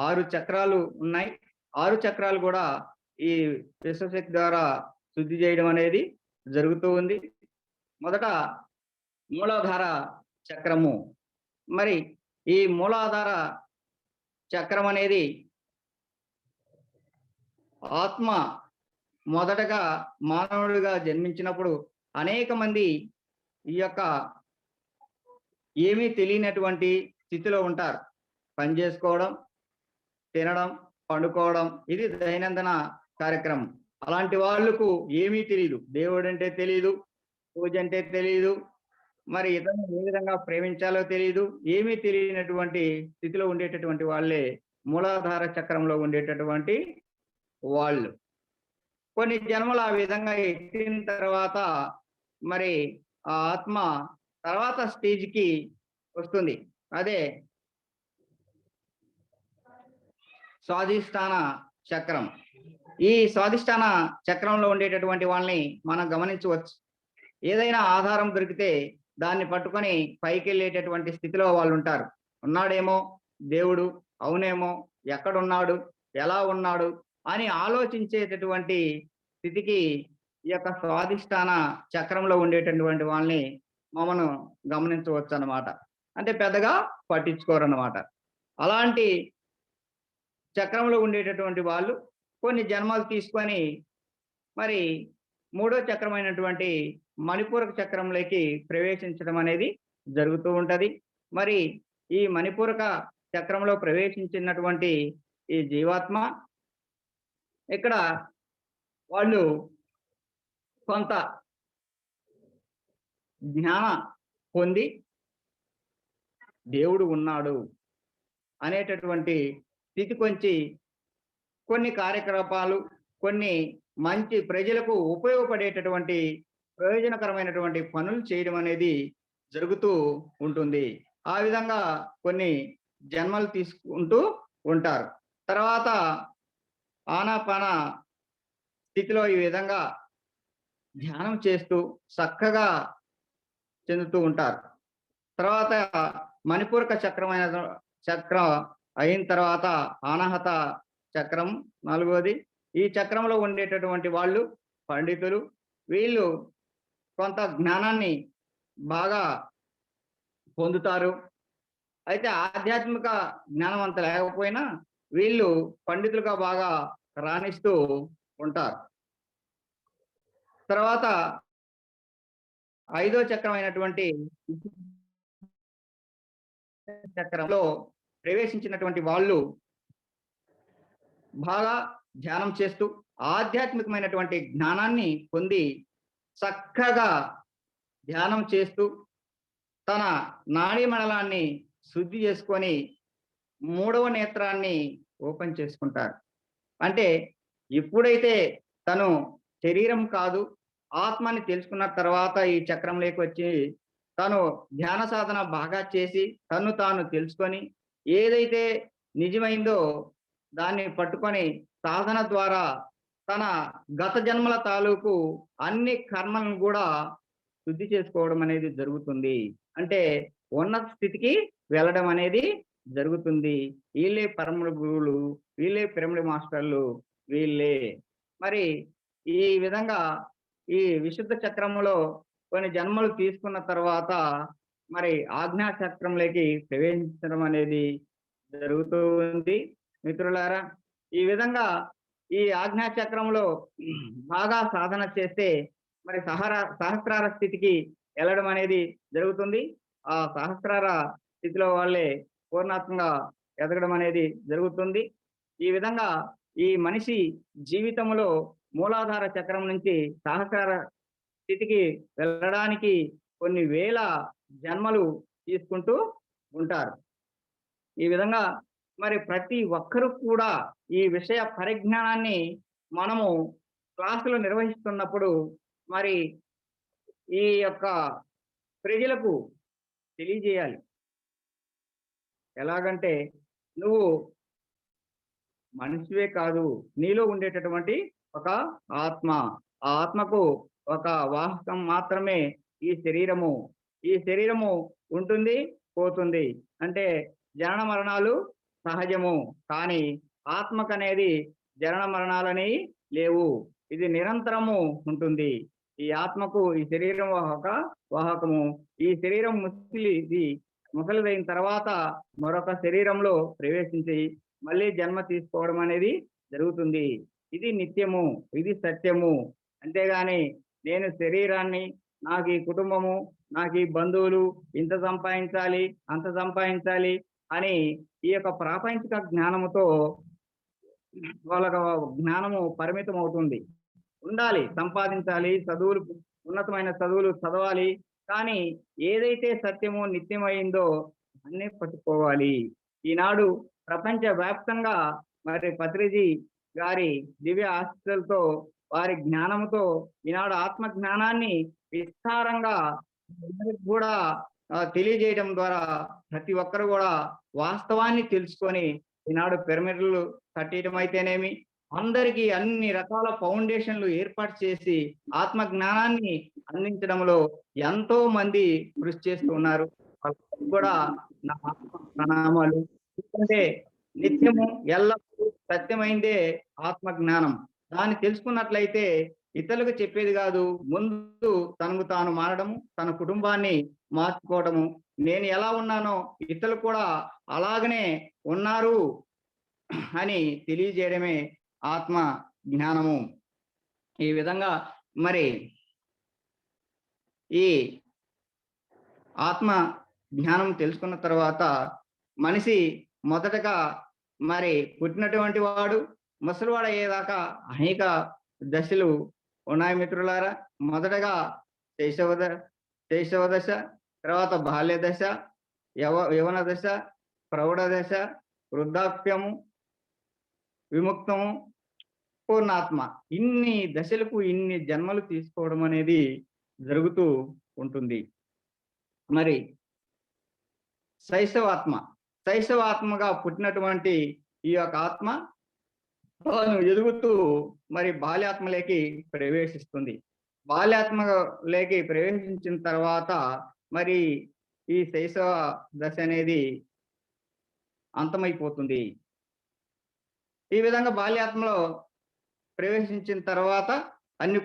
6 చక్రాలు ఉన్నాయి. 6 చక్రాలు కూడా ఈ విశ్వశక్తి ద్వారా శుద్ధి చేయడం అనేది జరుగుతూ ఉంది. మొదట మూలాధార చక్రము. మరి ఈ మూలాధార చక్రం అనేది ఆత్మ మొదటగా మానవుడిగా జన్మించినప్పుడు అనేక మంది ఈ యొక్క ఏమీ తెలియనటువంటి స్థితిలో ఉంటారు. పని చేసుకోవడం, తినడం, పండుకోవడం ఇది దైనందిన కార్యక్రమం. అలాంటి వాళ్ళకు ఏమీ తెలీదు. దేవుడంటే తెలీదు, పూజ అంటే తెలీదు, మరి ఇతరులను ఏ విధంగా ప్రేమించాలో తెలీదు. ఏమీ తెలియనటువంటి స్థితిలో ఉండేటటువంటి వాళ్ళే మూలాధార చక్రంలో ఉండేటటువంటి వాళ్ళు. కొన్ని జన్మలు ఆ విధంగా ఎత్తిన తర్వాత మరి ఆ ఆత్మ తర్వాత స్టేజ్‌కి వస్తుంది. అదే స్వాధిష్టాన చక్రం. ఈ స్వాధిష్టాన చక్రంలో ఉండేటటువంటి వాళ్ళని మనం గమనించవచ్చు. ఏదైనా ఆధారం దొరికితే దాన్ని పట్టుకొని పైకెళ్ళేటటువంటి స్థితిలో వాళ్ళుంటారు. ఉన్నాడేమో దేవుడు, అవునేమో, ఎక్కడున్నాడు, ఎలా ఉన్నాడు అని ఆలోచించేటటువంటి స్థితికి ఈ యొక్క స్వాధిష్టాన చక్రంలో ఉండేటటువంటి వాళ్ళని మనం గమనించవచ్చనమాట. అంటే పెద్దగా పట్టించుకోరనమాట. అలాంటి చక్రంలో ఉండేటటువంటి వాళ్ళు కొన్ని జన్మలు తీసుకొని మరి మూడో చక్రమైనటువంటి మణిపూరక చక్రంలోకి ప్రవేశించడం అనేది జరుగుతూ ఉంటది. మరి ఈ మణిపూరక చక్రంలో ప్రవేశించినటువంటి ఈ జీవాత్మ ఇక్కడ వాళ్ళు కొంత జ్ఞాన పొంది దేవుడు ఉన్నాడు అనేటటువంటి స్థితికొంచి కొన్ని కార్యకలాపాలు, కొన్ని మంచి ప్రజలకు ఉపయోగపడేటటువంటి ప్రయోజనకరమైనటువంటి పనులు చేయడం అనేది జరుగుతూ ఉంటుంది. ఆ విధంగా కొన్ని జన్మలు తీసుకుంటూ ఉంటారు. తర్వాత ఆనాపాన స్థితిలో ఈ విధంగా ధ్యానం చేస్తూ చక్కగా చెందుతూ ఉంటారు. తర్వాత మణిపూరక చక్రమైన చక్రం అయిన తర్వాత అనాహత చక్రం నాలుగోది. ఈ చక్రంలో ఉండేటటువంటి వాళ్ళు పండితులు. వీళ్ళు కొంత జ్ఞానాన్ని బాగా పొందుతారు. అయితే ఆధ్యాత్మిక జ్ఞానం అంత లేకపోయినా వీళ్ళు పండితులుగా బాగా రాణిస్తూ ఉంటారు. తర్వాత ఐదో చక్రం అయినటువంటి చక్రంలో ప్రవేశించినటువంటి వాళ్ళు బాగా ధ్యానం చేస్తూ ఆధ్యాత్మికమైనటువంటి జ్ఞానాన్ని పొంది చక్కగా ధ్యానం చేస్తూ తన నాడీ మండలాన్ని శుద్ధి చేసుకొని మూడవ నేత్రాన్ని ఓపెన్ చేసుకుంటారు. అంటే ఎప్పుడైతే తను శరీరం కాదు, ఆత్మని తెలుసుకున్న తర్వాత ఈ చక్రంలోకి వచ్చి తను ధ్యాన సాధన బాగా చేసి తను తాను తెలుసుకొని ఏదైతే నిజమైందో దాన్ని పట్టుకొని సాధన ద్వారా తన గత జన్మల తాలూకు అన్ని కర్మలను కూడా శుద్ధి చేసుకోవడం అనేది జరుగుతుంది. అంటే ఉన్నత స్థితికి వెళ్ళడం అనేది జరుగుతుంది. వీళ్ళే పరమ గురువులు, వీళ్ళే పిరమిడ్ మాస్టర్లు, వీళ్ళే. మరి ఈ విధంగా ఈ విశుద్ధ చక్రములో కొన్ని జన్మలు తీసుకున్న తర్వాత మరి ఆజ్ఞా చక్రంలోకి ప్రవేశించడం అనేది జరుగుతూ ఉంది మిత్రులారా. ఈ విధంగా ఈ ఆజ్ఞా చక్రంలో బాగా సాధన చేస్తే మరి సహస్రార స్థితికి వెళ్ళడం అనేది జరుగుతుంది. ఆ సహస్రార స్థితిలో వాళ్ళే పూర్ణాత్మంగా ఎదగడం అనేది జరుగుతుంది. ఈ విధంగా ఈ మనిషి జీవితంలో మూలాధార చక్రం నుంచి సహస్రార స్థితికి వెళ్ళడానికి కొన్ని వేల జన్మలు తీసుకుంటూ ఉంటారు. ఈ విధంగా మరి ప్రతి ఒక్కరూ కూడా ఈ విషయ పరిజ్ఞానాన్ని మనము క్లాసులు నిర్వహిస్తున్నప్పుడు మరి ఈ యొక్క ప్రజలకు తెలియజేయాలి. ఎలాగంటే నువ్వు మనిషివే కాదు, నీలో ఉండేటటువంటి ఒక ఆత్మ. ఆ ఆత్మకు ఒక వాహకం మాత్రమే ఈ శరీరము. ఈ శరీరము ఉంటుంది, పోతుంది. అంటే జనన మరణాలు సహజము. కానీ ఆత్మకనేది జనన మరణాలని లేవు. ఇది నిరంతరము ఉంటుంది. ఈ ఆత్మకు ఈ శరీరం ఒక వాహకము. ఈ శరీరం ముసలిదైన తర్వాత మరొక శరీరంలో ప్రవేశించి మళ్ళీ జన్మ తీసుకోవడం అనేది జరుగుతుంది. ఇది నిత్యము, ఇది సత్యము. అంతేగాని నేను శరీరాన్ని, నాకు ఈ కుటుంబము, నాకు ఈ బంధువులు, ఇంత సంపాదించాలి, అంత సంపాదించాలి అని ఈ యొక్క ప్రాపంచిక జ్ఞానముతో వాళ్ళకు జ్ఞానము పరిమితం అవుతుంది. ఉండాలి, సంపాదించాలి, చదువులు, ఉన్నతమైన చదువులు చదవాలి. కానీ ఏదైతే సత్యమో నిత్యమైందో అన్నీ పట్టుకోవాలి. ఈనాడు ప్రపంచ వ్యాప్తంగా మరి పత్రిజీ గారి దివ్య ఆశీస్సులతో వారి జ్ఞానంతో ఈనాడు ఆత్మ జ్ఞానాన్ని విస్తారంగా కూడా తెలియజేయడం ద్వారా ప్రతి ఒక్కరు కూడా వాస్తవాన్ని తెలుసుకొని ఈనాడు పిరమిడ్లు కట్టడం అయితేనేమి, అందరికీ అన్ని రకాల ఫౌండేషన్లు ఏర్పాటు చేసి ఆత్మ జ్ఞానాన్ని అందించడంలో ఎంతో మంది కృషి చేస్తూ ఉన్నారు. కూడా నా ప్రణామాలు. ఎందుకంటే నిత్యము ఎల్లప్పుడూ సత్యమైందే ఆత్మ జ్ఞానం. దాన్ని తెలుసుకున్నట్లయితే ఇతరులకు చెప్పేది కాదు, ముందు తనకు తాను మారడము, తన కుటుంబాన్ని మార్చుకోవడము. నేను ఎలా ఉన్నానో ఇతరులు కూడా అలాగనే ఉన్నారు అని తెలియజేయడమే ఆత్మ జ్ఞానము. ఈ విధంగా మరి ఈ ఆత్మ జ్ఞానం తెలుసుకున్న తర్వాత మనిషి మొదటగా మరి పుట్టినటువంటి వాడు ముసలివాడు అయ్యేదాకా అనేక దశలు ఉన్నాయి మిత్రులారా. మొదటగా శైశవ దశ, తర్వాత బాల్య దశ, యవన దశ, ప్రౌఢ దశ, వృద్ధాప్యము, విముక్తము, పూర్ణాత్మ. ఇన్ని దశలకు ఇన్ని జన్మలు తీసుకోవడం అనేది జరుగుతూ ఉంటుంది. మరి శైశవాత్మగా పుట్టినటువంటి ఈ యొక్క ఆత్మ తాను ఎదుగుతూ మరి బాల్యాత్మలోకి ప్రవేశిస్తుంది. బాల్యాత్మలోకి ప్రవేశించిన తర్వాత మరి ఈ శైశవ దశ అనేది అంతమైపోతుంది. ఈ విధంగా బాల్యాత్మలో ప్రవేశించిన తర్వాత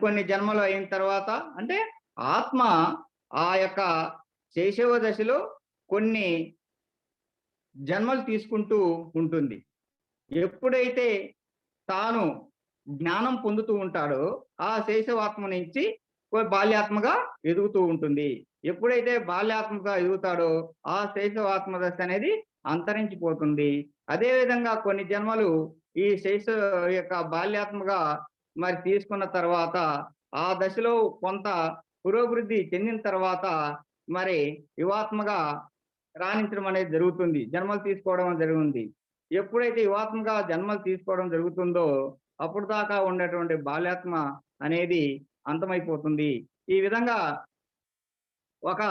కొన్ని జన్మలు అయిన తర్వాత అంటే ఆత్మ ఆ యొక్క శైశవ దశలో కొన్ని జన్మలు తీసుకుంటూ ఉంటుంది. ఎప్పుడైతే తాను జ్ఞానం పొందుతూ ఉంటాడో ఆ శైశవాత్మ నుంచి బాల్యాత్మగా ఎదుగుతూ ఉంటుంది. ఎప్పుడైతే బాల్యాత్మగా ఎదుగుతాడో ఆ శైశవాత్మ దశ అనేది అంతరించిపోతుంది. అదే విధంగా కొన్ని జన్మలు ఈ యొక్క బాల్యాత్మగా మరి తీసుకున్న తర్వాత ఆ దశలో కొంత పురోభివృద్ధి చెందిన తర్వాత మరి యువాత్మగా రాణించడం అనేది జరుగుతుంది. జన్మలు తీసుకోవడం జరుగుతుంది. ఎప్పుడైతే యువాత్మగా జన్మలు తీసుకోవడం జరుగుతుందో అప్పుడు దాకా ఉన్నటువంటి బాల్యాత్మ అనేది అంతమైపోతుంది. ఈ విధంగా ఒక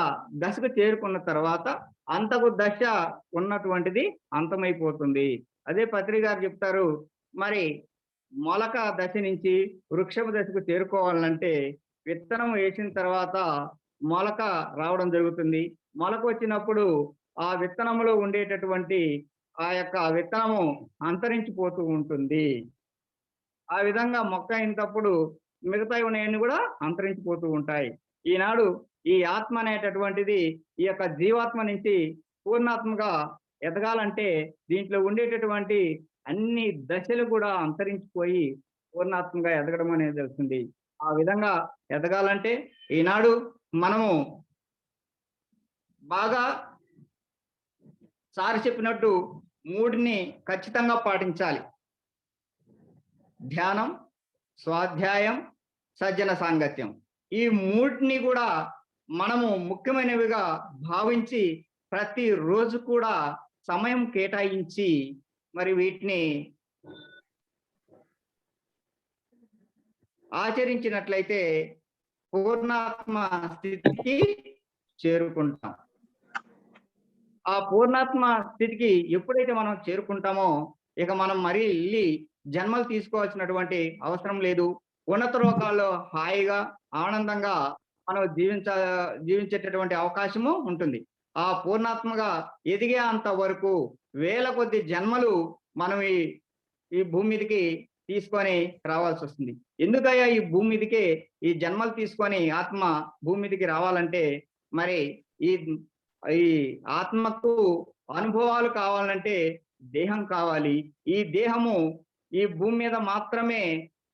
దశకు చేరుకున్న తర్వాత అంతకు దశ ఉన్నటువంటిది అంతమైపోతుంది. అదే పత్రి గారు చెప్తారు, మరి మొలక దశ నుంచి వృక్షపు దశకు చేరుకోవాలంటే విత్తనం వేసిన తర్వాత మొలక రావడం జరుగుతుంది. మొలక వచ్చినప్పుడు ఆ విత్తనంలో ఉండేటటువంటి ఆ యొక్క విత్తనము అంతరించిపోతూ ఉంటుంది. ఆ విధంగా మొక్క అయినప్పుడు మిగతావి ఉన్నాయన్నీ కూడా అంతరించిపోతూ ఉంటాయి. ఈనాడు ఈ ఆత్మ అనేటటువంటిది ఈ యొక్క జీవాత్మ నుంచి పూర్ణాత్మగా ఎదగాలంటే దీంట్లో ఉండేటటువంటి అన్ని దశలు కూడా అంతరించిపోయి పూర్ణాత్మగా ఎదగడం అనేది తెలుస్తుంది. ఆ విధంగా ఎదగాలంటే ఈనాడు మనము బాగా సార్ చెప్పినట్టు 3ని ఖచ్చితంగా పాటించాలి. ధ్యానం, స్వాధ్యాయం, సజ్జన సాంగత్యం. ఈ 3ని కూడా మనము ముఖ్యమైనవిగా భావించి ప్రతిరోజు కూడా సమయం కేటాయించి మరి వీటిని ఆచరించినట్లయితే పూర్ణాత్మ స్థితికి చేరుకుంటాం. ఆ పూర్ణాత్మ స్థితికి ఎప్పుడైతే మనం చేరుకుంటామో ఇక మనం మళ్ళీ జన్మలు తీసుకోవాల్సినటువంటి అవసరం లేదు. ఉన్నత లోకాల్లో హాయిగా ఆనందంగా మనం జీవించేటటువంటి అవకాశము ఉంటుంది. ఆ పూర్ణాత్మగా ఎదిగేంత వరకు వేల కొద్ది జన్మలు మనం ఈ భూమి మీదకి తీసుకొని రావాల్సి వస్తుంది. ఎందుకయ్యా ఈ భూమి మీదకి ఈ జన్మలు తీసుకొని ఆత్మ భూమి మీదకి రావాలంటే మరి ఈ ఈ ఆత్మకు అనుభవాలు కావాలంటే దేహం కావాలి. ఈ దేహము ఈ భూమి మీద మాత్రమే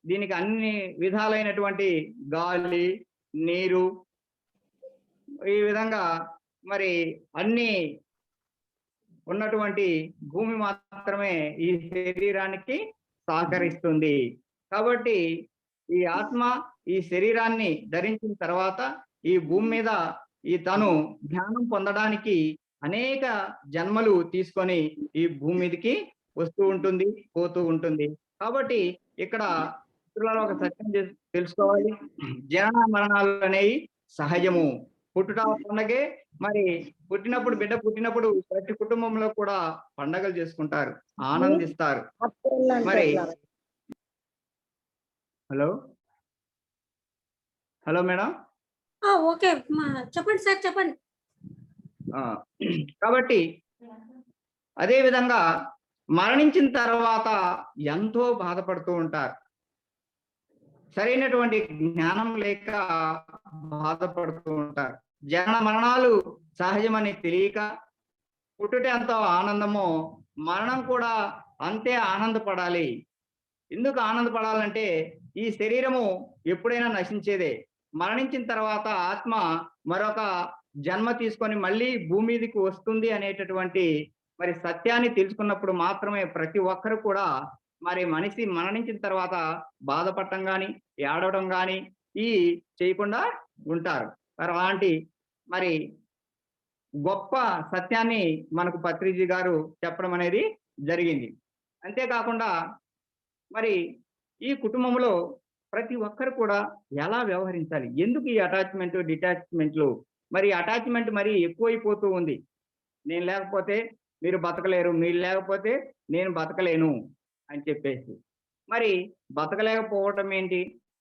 దీనికి అన్ని విధాలైనటువంటి గాలి, నీరు ఈ విధంగా మరి అన్ని ఉన్నటువంటి భూమి మాత్రమే ఈ శరీరానికి సహకరిస్తుంది. కాబట్టి ఈ ఆత్మ ఈ శరీరాన్ని ధరించిన తర్వాత ఈ భూమి మీద ఈ తను జ్ఞానం పొందడానికి అనేక జన్మలు తీసుకొని ఈ భూమి మీదకి వస్తూ ఉంటుంది, పోతూ ఉంటుంది. కాబట్టి ఇక్కడ మిత్రులారా ఒక సత్యం తెలుసుకోవాలి. జనన మరణాలు అనేవి సహజము. పుట్టుట పండగే. మరి బిడ్డ పుట్టినప్పుడు ప్రతి కుటుంబంలో కూడా పండగలు చేసుకుంటారు, ఆనందిస్తారు. మరి హలో మేడం. ఓకే, చెప్పండి సార్, చెప్పండి. కాబట్టి అదే విధంగా మరణించిన తర్వాత ఎంతో బాధపడుతూ ఉంటారు. సరైనటువంటి జ్ఞానం లేక బాధపడుతూ ఉంటారు. జనన మరణాలు సహజమని తెలియక పుట్టుట ఎంతో ఆనందమో మరణం కూడా అంతే ఆనందపడాలి. ఎందుకు ఆనందపడాలంటే ఈ శరీరము ఎప్పుడైనా నశించేదే. మరణించిన తర్వాత ఆత్మ మరొక జన్మ తీసుకొని మళ్ళీ భూమి మీదకి వస్తుంది అనేటటువంటి మరి సత్యాన్ని తెలుసుకున్నప్పుడు మాత్రమే ప్రతి ఒక్కరు కూడా మరి మనిషి మరణించిన తర్వాత బాధపడటం కానీ ఏడవడం కానీ ఈ చేయకుండా ఉంటారు. అలాంటి మరి గొప్ప సత్యాన్ని మనకు పత్రిజీ గారు చెప్పడం అనేది జరిగింది. అంతేకాకుండా మరి ఈ కుటుంబంలో ప్రతి ఒక్కరు కూడా ఎలా వ్యవహరించాలి, ఎందుకు ఈ అటాచ్మెంట్ డిటాచ్మెంట్లు, మరి అటాచ్మెంట్ మరి ఎక్కువైపోతూ ఉంది. నేను లేకపోతే మీరు బతకలేరు, మీరు లేకపోతే నేను బతకలేను అని చెప్పేసి. మరి బతకలేకపోవటం ఏంటి?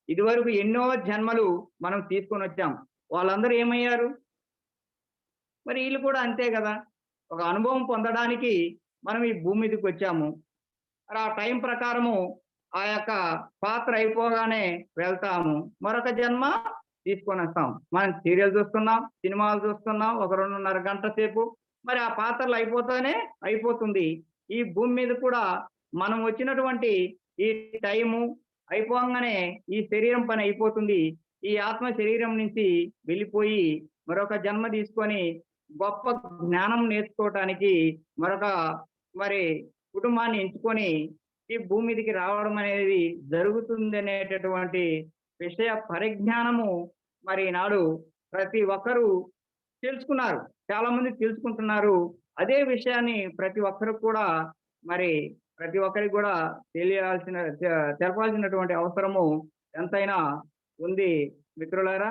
ఇదివరకు ఎన్నో జన్మలు మనం తీసుకొని వచ్చాం. వాళ్ళందరూ ఏమయ్యారు? మరి వీళ్ళు కూడా అంతే కదా. ఒక అనుభవం పొందడానికి మనం ఈ భూమి మీదకి వచ్చాము. మరి ఆ టైం ప్రకారము ఆ యొక్క పాత్ర అయిపోగానే వెళ్తాము. మరొక జన్మ తీసుకొనొస్తాం. మనం సీరియల్ చూస్తున్నాం, సినిమాలు చూస్తున్నాం ఒక 2:30 గంట సేపు. మరి ఆ పాత్రలు అయిపోతానే అయిపోతుంది. ఈ భూమి మీద కూడా మనం వచ్చినటువంటి ఈ టైము అయిపోంగానే ఈ శరీరం పని అయిపోతుంది. ఈ ఆత్మ శరీరం నుంచి వెళ్ళిపోయి మరొక జన్మ తీసుకొని గొప్ప జ్ఞానం నేర్చుకోవటానికి మరొక మరి కుటుంబాన్ని ఎంచుకొని ఈ భూమి మీదకి రావడం అనేది జరుగుతుందనేటటువంటి విషయ పరిజ్ఞానము మరి ఈనాడు ప్రతి ఒక్కరూ తెలుసుకున్నారు. చాలా మంది తెలుసుకుంటున్నారు. అదే విషయాన్ని ప్రతి ఒక్కరు కూడా మరి ప్రతి ఒక్కరికి కూడా తెలపాల్సినటువంటి అవసరము ఎంతైనా ఉంది మిత్రులారా.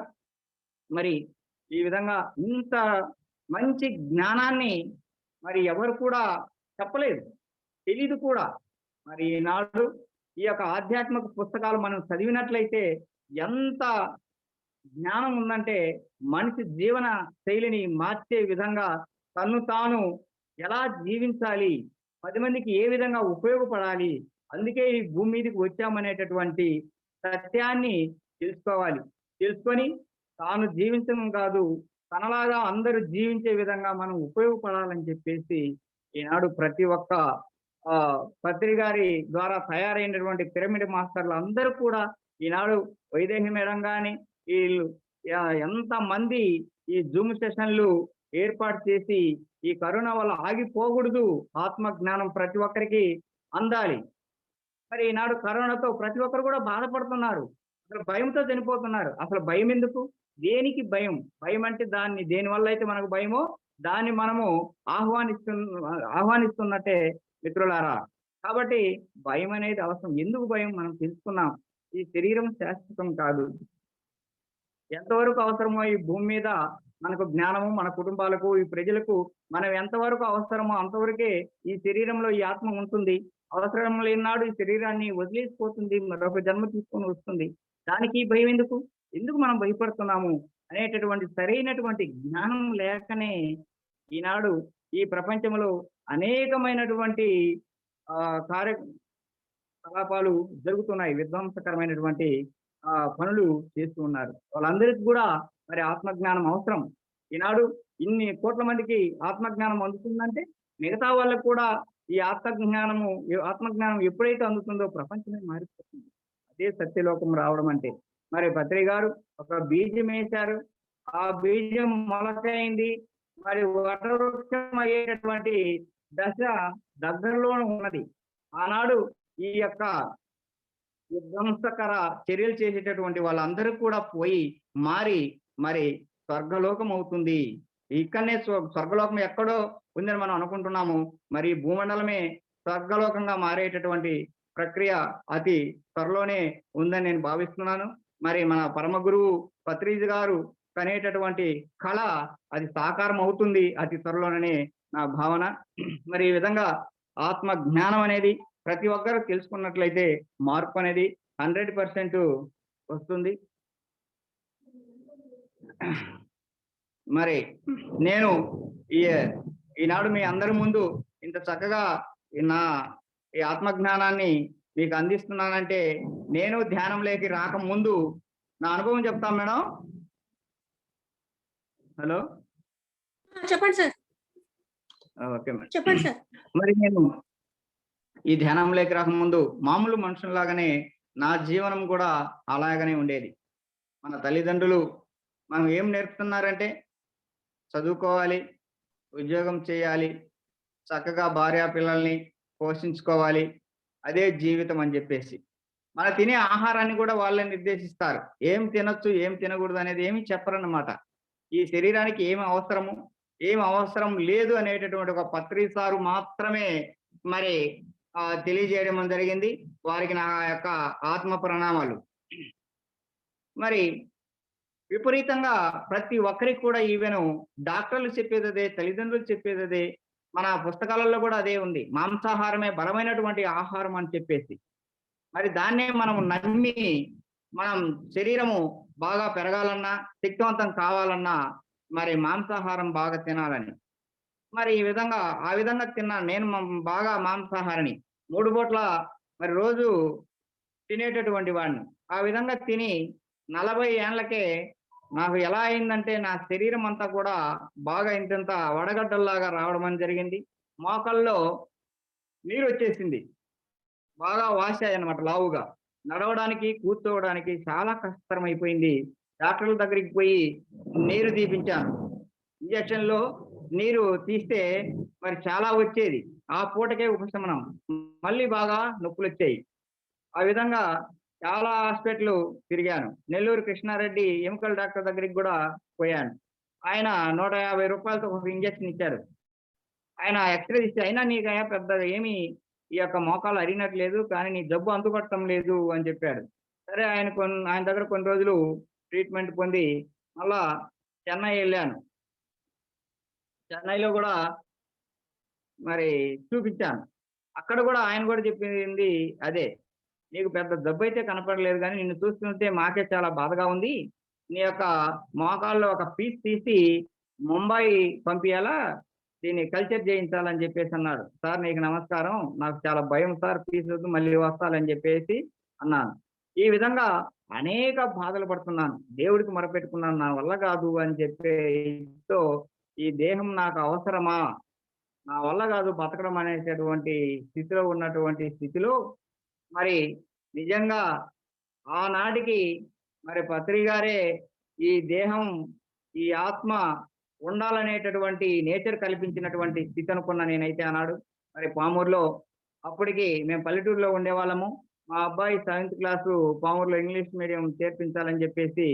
మరి ఈ విధంగా ఇంత మంచి జ్ఞానాన్ని మరి ఎవరు కూడా చెప్పలేదు. తెలీదు కూడా. మరి ఈనాడు ఈ యొక్క ఆధ్యాత్మిక పుస్తకాలు మనం చదివినట్లయితే ఎంత జ్ఞానం ఉందంటే మనిషి జీవన శైలిని మార్చే విధంగా తన్ను తాను ఎలా జీవించాలి, 10 మందికి ఏ విధంగా ఉపయోగపడాలి, అందుకే ఈ భూమి మీదకి వచ్చామనేటటువంటి సత్యాన్ని తెలుసుకోవాలి. తెలుసుకొని తాను జీవించడం కాదు, తనలాగా అందరూ జీవించే విధంగా మనం ఉపయోగపడాలని చెప్పేసి ఈనాడు ప్రతి ఒక్క పత్రి గారి ద్వారా తయారైనటువంటి పిరమిడ్ మాస్టర్లు అందరూ కూడా ఈనాడు వైదేహి మేడం గాని వీళ్ళు ఎంత మంది ఈ జూమ్ సెషన్లు ఏర్పాటు చేసి ఈ కరోనా వల్ల ఆగిపోకూడదు, ఆత్మ జ్ఞానం ప్రతి ఒక్కరికి అందాలి. మరి ఈనాడు కరోనాతో ప్రతి ఒక్కరు కూడా బాధపడుతున్నారు. అసలు భయంతో చనిపోతున్నారు. అసలు భయం ఎందుకు? దేనికి భయం? భయం అంటే దేని వల్ల అయితే మనకు భయమో దాన్ని మనము ఆహ్వానిస్తున్నట్టే మిత్రులారా. కాబట్టి భయం అనేది అవసరం. ఎందుకు భయం? మనం తెలుసుకున్నాం. ఈ శరీరం శాశ్వతం కాదు. ఎంతవరకు అవసరమో ఈ భూమి మీద మనకు జ్ఞానము, మన కుటుంబాలకు, ఈ ప్రజలకు మనం ఎంతవరకు అవసరమో అంతవరకే ఈ శరీరంలో ఈ ఆత్మ ఉంటుంది. అవసరం లేనాడు ఈ శరీరాన్ని వదిలేసిపోతుంది, మరొక జన్మ తీసుకొని వస్తుంది. దానికి భయం ఎందుకు? ఎందుకు మనం భయపడుతున్నాము అనేటటువంటి సరైనటువంటి జ్ఞానం లేకనే ఈనాడు ఈ ప్రపంచంలో అనేకమైనటువంటి కార్యకలాపాలు జరుగుతున్నాయి. విధ్వంసకరమైనటువంటి పనులు చేస్తూ ఉన్నారు. వాళ్ళందరికీ కూడా మరి ఆత్మజ్ఞానం అవసరం. ఈనాడు ఇన్ని కోట్ల మందికి ఆత్మజ్ఞానం అందుతుందంటే మిగతా వాళ్ళకు కూడా ఈ ఆత్మజ్ఞానం ఎప్పుడైతే అందుతుందో ప్రపంచమే మారిపోతుంది. అదే సత్యలోకం రావడం అంటే. మరి పత్రి గారు ఒక బీజం వేశారు, ఆ బీజం మొలకైంది, మరి వటవృక్షం అయ్యేటటువంటి దశ దగ్గరలోనే ఉన్నది. ఆనాడు ఈ యొక్క విధ్వంసకర చర్యలు చేసేటటువంటి వాళ్ళందరూ కూడా పోయి మారి మరి స్వర్గలోకం అవుతుంది. ఇక్కడనే స్వర్గలోకం ఎక్కడో ఉందని మనం అనుకుంటున్నాము. మరి భూమండలమే స్వర్గలోకంగా మారేటటువంటి ప్రక్రియ అతి త్వరలోనే ఉందని నేను భావిస్తున్నాను. మరి మన పరమ గురువు పత్రిజీ గారు కనేటటువంటి కళ అది సాకారం అవుతుంది అతి త్వరలోనే నా భావన. మరి ఈ విధంగా ఆత్మ జ్ఞానం అనేది ప్రతి ఒక్కరు తెలుసుకున్నట్లయితే మార్పు అనేది 100% వస్తుంది. మరి నేను ఈనాడు మీ అందరి ముందు ఇంత చక్కగా ఈ ఆత్మజ్ఞానాన్ని మీకు అందిస్తున్నానంటే నేను ధ్యానంలోకి రాకముందు నా అనుభవం చెప్తాం మేడం. హలో, చెప్పండి సార్. ఓకే మేడం, చెప్పండి సార్. మరి నేను ఈ ధ్యానంలోకి రాకముందు మామూలు మనుషుల్లాగానే నా జీవనం కూడా అలాగనే ఉండేది. మన తల్లిదండ్రులు మనం ఏం నేర్పుతున్నారంటే చదువుకోవాలి, ఉద్యోగం చేయాలి, చక్కగా భార్య పిల్లల్ని పోషించుకోవాలి, అదే జీవితం అని చెప్పేసి మన తినే ఆహారాన్ని కూడా వాళ్ళే నిర్దేశిస్తారు. ఏం తినొచ్చు, ఏం తినకూడదు అనేది ఏమి చెప్పరన్నమాట. ఈ శరీరానికి ఏమి అవసరము, ఏం అవసరం లేదు అనేటటువంటి ఒక పత్రి సారు మాత్రమే మరి తెలియజేయడం జరిగింది. వారికి నా యొక్క ఆత్మ ప్రణామాలు. మరి విపరీతంగా ప్రతి ఒక్కరికి కూడా ఈవెను డాక్టర్లు చెప్పేది అదే, తల్లిదండ్రులు చెప్పేది అదే, మన పుస్తకాలలో కూడా అదే ఉంది. మాంసాహారమే బలమైనటువంటి ఆహారం అని చెప్పేసి మరి దాన్నే మనం నమ్మి మనం శరీరము బాగా పెరగాలన్నా, శక్తివంతం కావాలన్నా మరి మాంసాహారం బాగా తినాలని. మరి ఈ విధంగా ఆ విధంగా తిన్నాను. నేను బాగా మాంసాహారిని. 3 పూట్ల మరి రోజు తినేటటువంటి వాడిని. ఆ విధంగా తిని 40 ఏండ్లకే నాకు ఎలా అయిందంటే నా శరీరం అంతా కూడా బాగా ఇంతింత వడగడ్డల్లాగా రావడం అని జరిగింది. మోకాల్లో నీరొచ్చేసింది. బాగా వాసాయన్నమాట లావుగా. నడవడానికి, కూర్చోవడానికి చాలా కష్టతరమైపోయింది. డాక్టర్ల దగ్గరికి పోయి నీరు తీపించాను. ఇంజెక్షన్‌లో నీరు తీస్తే మరి చాలా వచ్చేది. ఆ పూటకే ఉపశమనం. మళ్ళీ బాగా నొప్పులొచ్చాయి. ఆ విధంగా చాలా హాస్పిటల్‌లు తిరిగాను. నెల్లూరు కృష్ణారెడ్డి ఎముకల డాక్టర్ దగ్గరికి గూడా పోయాను. ఆయన రూ. 150తో ఒక ఇంజెక్షన్ ఇచ్చారు. ఆయన ఎక్స్‌రే తీసి అయినా నీకయ్యా పెద్దగా ఏమి ఈ యొక్క మోకాలు అరిగినట్లేదు. కానీ నీ జబ్బు అంతుపట్టం లేదు అని చెప్పాడు. సరే ఆయన దగ్గర కొన్ని రోజులు ట్రీట్మెంట్ పొంది మళ్ళా చెన్నై ఎళ్ళాను. చెన్నైలో గూడా మరి చూపించాను. అక్కడ గూడా ఆయన గూడా చెప్పింది అదే. "నీకు పెద్ద జబ్బయితే కనపడలేదు గానీ నిన్ను చూస్తుంటే మాకే చాలా బాధగా ఉంది. నీ యొక్క మోకాల్లో ఒక పీస్ తీసి ముంబాయి పంపియాలా? దీన్ని కల్చర్ చేయించాలని" చెప్పేసన్నాడు. "సార్ నీకు నమస్కారం. నాకు చాలా భయం సార్ పీసొద్దు మళ్ళీ వస్తాలని" చెప్పేసి అన్నాను. ఈ విధంగా అనేక బాధలు పడుతున్నాను. దేవుడికి మొరపెట్టుకున్నాను. నా వల్ల కాదు అని చెప్పేతో ఈ దేహం నాకు అవసరమా? నా వల్ల కాదు బతకడం అనేటటువంటి స్థితిలో ఉన్నటువంటి స్థితిలో మరి నిజంగా ఆనాటికి మరి పత్రి గారే ఈ దేహం, ఈ ఆత్మ ఉండాలనేటటువంటి నేచర్ కల్పించినటువంటి స్థితి అనుకున్నా నేనైతే ఆనాడు. మరి పామూరులో అప్పటికి మేము పల్లెటూరులో ఉండేవాళ్ళము. మా అబ్బాయి 7th క్లాసు పామూరులో ఇంగ్లీష్ మీడియం చేర్పించాలని చెప్పేసి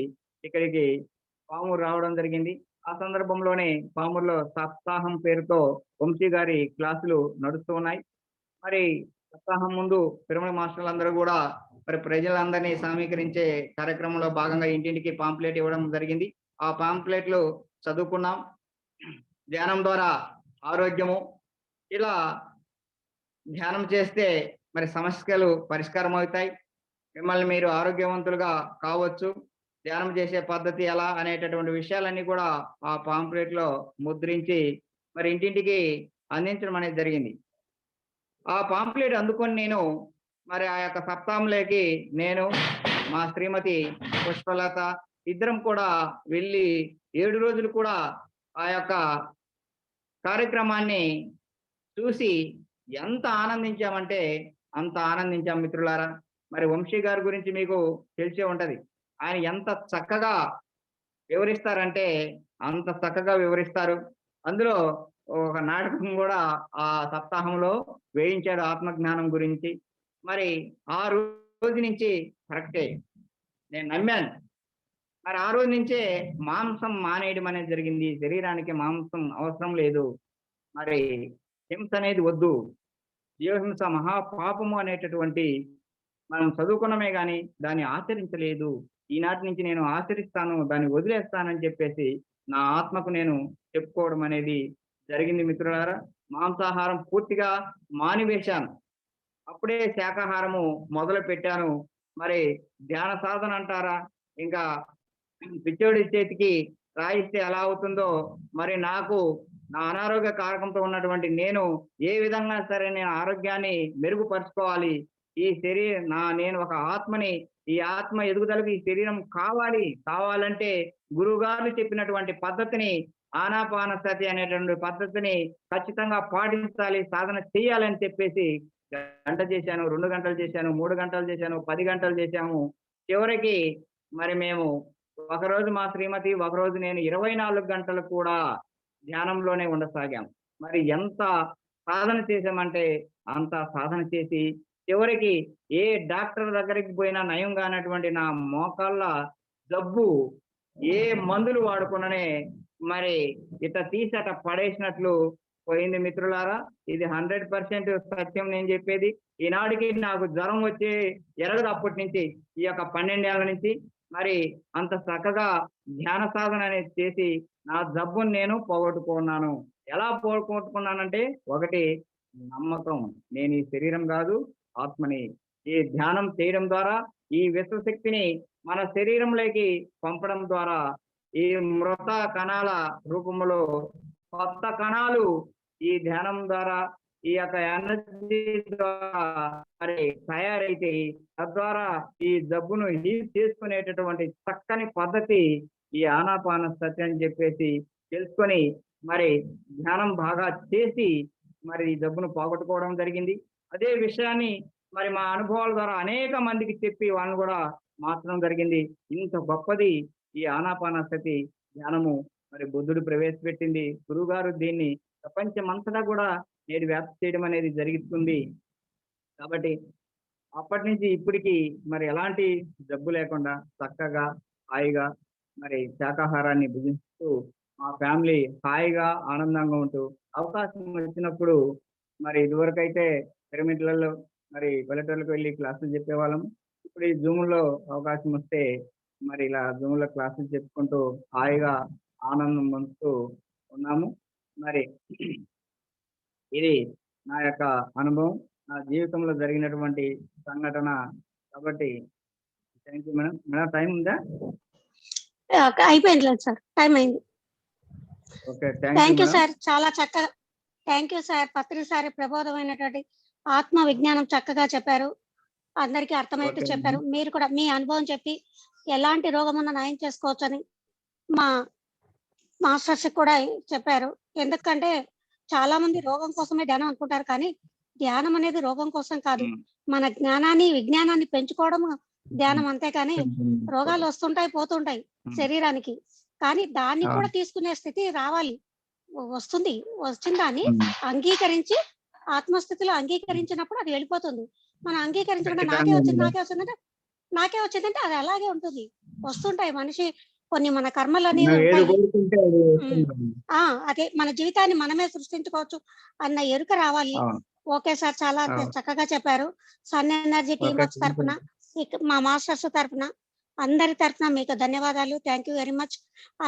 ఇక్కడికి పామూరు రావడం జరిగింది. ఆ సందర్భంలోనే పామూరులో సప్తాహం పేరుతో వంశీ గారి క్లాసులు నడుస్తూ ఉన్నాయి. మరి సప్తాహం ముందు తిరుమల మాస్టర్లందరూ గూడా మరి ప్రజలందరినీ సమీకరించే కార్యక్రమంలో భాగంగా ఇంటింటికి పాంప్లెట్ ఇవ్వడం జరిగింది. ఆ పాంప్లెట్లు చదువుకున్నాం. ధ్యానం ద్వారా ఆరోగ్యము, ఇలా ధ్యానం చేస్తే మరి సమస్యలు పరిష్కారం అవుతాయి. మిమ్మల్ని మీరు ఆరోగ్యవంతులుగా కావచ్చు. ధ్యానం చేసే పద్ధతి ఎలా అనేటటువంటి విషయాలన్నీ కూడా ఆ పాంప్లెట్‌లో ముద్రించి మరి ఇంటింటికి అందించడం అనేది జరిగింది. ఆ పాంప్లెట్ అందుకొని నేను మరి ఆ యొక్క సప్తాహంలోకి నేను, మా శ్రీమతి పుష్పలత ఇద్దరం కూడా వెళ్ళి 7 రోజులు కూడా ఆ యొక్క కార్యక్రమాన్ని చూసి ఎంత ఆనందించామంటే అంత ఆనందించాం మిత్రులారా. మరి వంశీ గారి గురించి మీకు తెలిసే ఉంటది. ఆయన ఎంత చక్కగా వివరిస్తారంటే అంత చక్కగా వివరిస్తారు. అందులో ఒక నాటకం గూడా ఆ సప్తాహంలో వేయించాడు ఆత్మజ్ఞానం గురించి. మరి ఆ రోజు నుంచి కరెక్టే. నేను నమ్మాను. మరి ఆ రోజు నుంచే మాంసం మానేయడం అనేది జరిగింది. శరీరానికి మాంసం అవసరం లేదు. మరి హింస అనేది వద్దు. జీవహింస మహాపాపము అనేటటువంటి మనం చదువుకున్నమే గాని దాన్ని ఆచరించలేదు. ఈనాటి నుంచి నేను ఆచరిస్తాను, దాన్ని వదిలేస్తానని చెప్పేసి నా ఆత్మకు నేను చెప్పుకోవడం అనేది జరిగింది మిత్రులారా. మాంసాహారం పూర్తిగా మానివేశాను. అప్పుడే శాకాహారము మొదలుపెట్టాను. మరి ధ్యాన సాధన అంటారా? ఇంకా పిచ్చోడి చేతికి రాయిస్తే ఎలా అవుతుందో మరి నాకు నా అనారోగ్య కారకంతో ఉన్నటువంటి నేను ఏ విధంగా సరే నేను ఆరోగ్యాన్ని మెరుగుపరుచుకోవాలి. ఈ నేను ఒక ఆత్మని. ఈ ఆత్మ ఎదుగుదలకు ఈ శరీరం కావాలి. కావాలంటే గురువుగారు చెప్పినటువంటి పద్ధతిని ఆనాపానసతి అనేటువంటి పద్ధతిని ఖచ్చితంగా పాటించాలి. సాధన చేయాలని చెప్పేసి గంట చేశాను, 2 గంటలు చేశాను, 3 గంటలు చేశాను, 10 గంటలు చేశాము. చివరికి మరి మేము ఒకరోజు మా శ్రీమతి, ఒకరోజు నేను 24 గంటలు కూడా ధ్యానంలోనే ఉండసాగాం. మరి ఎంత సాధన చేశామంటే అంత సాధన చేసి చివరికి ఏ డాక్టర్ దగ్గరికి పోయినా నయం కానటువంటి నా మోకాళ్ళ జబ్బు ఏ మందులు వాడకుండానే మరి ఇట్ట తీసి అట్ట పడేసినట్లు పోయింది మిత్రులారా. ఇది 100% సత్యం నేను చెప్పేది. ఈనాటికి నాకు జ్వరం వచ్చి ఎరగదు అప్పటి నుంచి. ఈ యొక్క 12 ఏళ్ల నుంచి మరి అంత చక్కగా ధ్యాన సాధన అనేది చేసి నా జబ్బుని నేను పోగొట్టుకున్నాను. ఎలా పోగొట్టుకున్నానంటే ఒకటి నమ్మకం. నేను ఈ శరీరం కాదు, ఆత్మని. ఈ ధ్యానం చేయడం ద్వారా ఈ విశ్వశక్తిని మన శరీరంలోకి పంపడం ద్వారా ఈ మృత కణాల రూపంలో కొత్త కణాలు ఈ ధ్యానం ద్వారా ఈ యొక్క ఎనర్జీ ద్వారా మరి తయారైతే తద్వారా ఈ జబ్బును హీల్ చేసుకునేటటువంటి చక్కని పద్ధతి ఈ ఆనాపాన సతి అని చెప్పేసి తెలుసుకొని మరి ధ్యానం బాగా చేసి మరి ఈ జబ్బును పోగొట్టుకోవడం జరిగింది. అదే విషయాన్ని మరి మా అనుభవాల ద్వారా అనేక మందికి చెప్పి వాళ్ళని కూడా మార్చడం జరిగింది. ఇంత గొప్పది ఈ ఆనాపాన సతి ధ్యానము మరి బుద్ధుడు ప్రవేశపెట్టింది. గురువుగారు దీన్ని ప్రపంచమంతటా కూడా నేడు వ్యాప్తి చేయడం అనేది జరుగుతుంది. కాబట్టి అప్పటి నుంచి ఇప్పటికి మరి ఎలాంటి జబ్బు లేకుండా చక్కగా హాయిగా మరి శాకాహారాన్ని భుజిస్తూ మా ఫ్యామిలీ హాయిగా ఆనందంగా ఉంటూ అవకాశం వచ్చినప్పుడు మరి ఇదివరకైతే పిరమిడ్లలో మరి పల్లెటూళ్ళకి వెళ్ళి క్లాసులు చెప్పేవాళ్ళం. ఇప్పుడు ఈ జూమ్లో అవకాశం వస్తే మరి ఇలా జూమ్లో క్లాసులు చెప్పుకుంటూ హాయిగా ఆనందం పొందుతూ ఉన్నాము. మరి ఇది నా యొక్క అనుభవం, నా జీవితంలో జరిగినటువంటి సంఘటన. కాబట్టి thank you madam. Madam time ఉందా? అయిపోయింది సార్, టైం అయింది. ఓకే, థ్యాంక్ యూ సార్, చాలా చక్కగా. Thank you sir. Patri sir ప్రబోధమైనటువంటి ఆత్మ విజ్ఞానం చక్కగా చెప్పారు, అందరికీ అర్థమయ్యేట్టు ఓకే. చెప్పారు. మీరు కూడా మీ అనుభవం చెప్పి ఎలాంటి రోగం ఉన్నా నయం చేసుకోవచ్చని మా మాస్టర్స్ కూడా చెప్పారు. ఎందుకంటే చాలా మంది రోగం కోసమే ధ్యానం అనుకుంటారు, కానీ ధ్యానం అనేది రోగం కోసం కాదు, మన జ్ఞానాన్ని విజ్ఞానాన్ని పెంచుకోవడం ధ్యానం. అంతే కానీ రోగాలు వస్తుంటాయి పోతుంటాయి శరీరానికి, కానీ దాన్ని కూడా తీసుకునే స్థితి రావాలి. వస్తుంది, వచ్చిన దాన్ని అంగీకరించి ఆత్మస్థితిలో అంగీకరించినప్పుడు అది వెళ్ళిపోతుంది. మనం అంగీకరించకుండా నాకే వచ్చిందంటే నాకే వచ్చిందంటే అది అలాగే ఉంటుంది. వస్తుంటాయి మనిషి కొన్ని మన కర్మలు అనేవి ఉంటాయి. అదే మన జీవితాన్ని మనమే సృష్టించుకోవచ్చు అన్న ఎరుక రావాలి. ఓకే సార్, చాలా చక్కగా చెప్పారు. సన్ ఎనర్జీ టీమ్ వర్క్స్ తరఫున, మా మాస్టర్స్ తరఫున, అందరి తరఫున మీకు ధన్యవాదాలు. Thank you very much.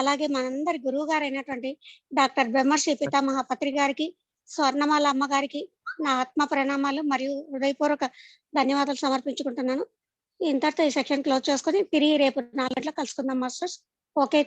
అలాగే మనందరి గురువు గారు అయినటువంటి డాక్టర్ బ్రహ్మర్షి పితామహ పత్రి గారికి, స్వర్ణమాల అమ్మ గారికి నా ఆత్మ ప్రణామాలు మరియు హృదయపూర్వక ధన్యవాదాలు సమర్పించుకుంటున్నాను. ఇంతటితో ఈ సెక్షన్ క్లోజ్ చేసుకొని తిరిగి రేపు 4 గంటలకు కలుసుకుందాం మాస్టర్స్. ఓకే.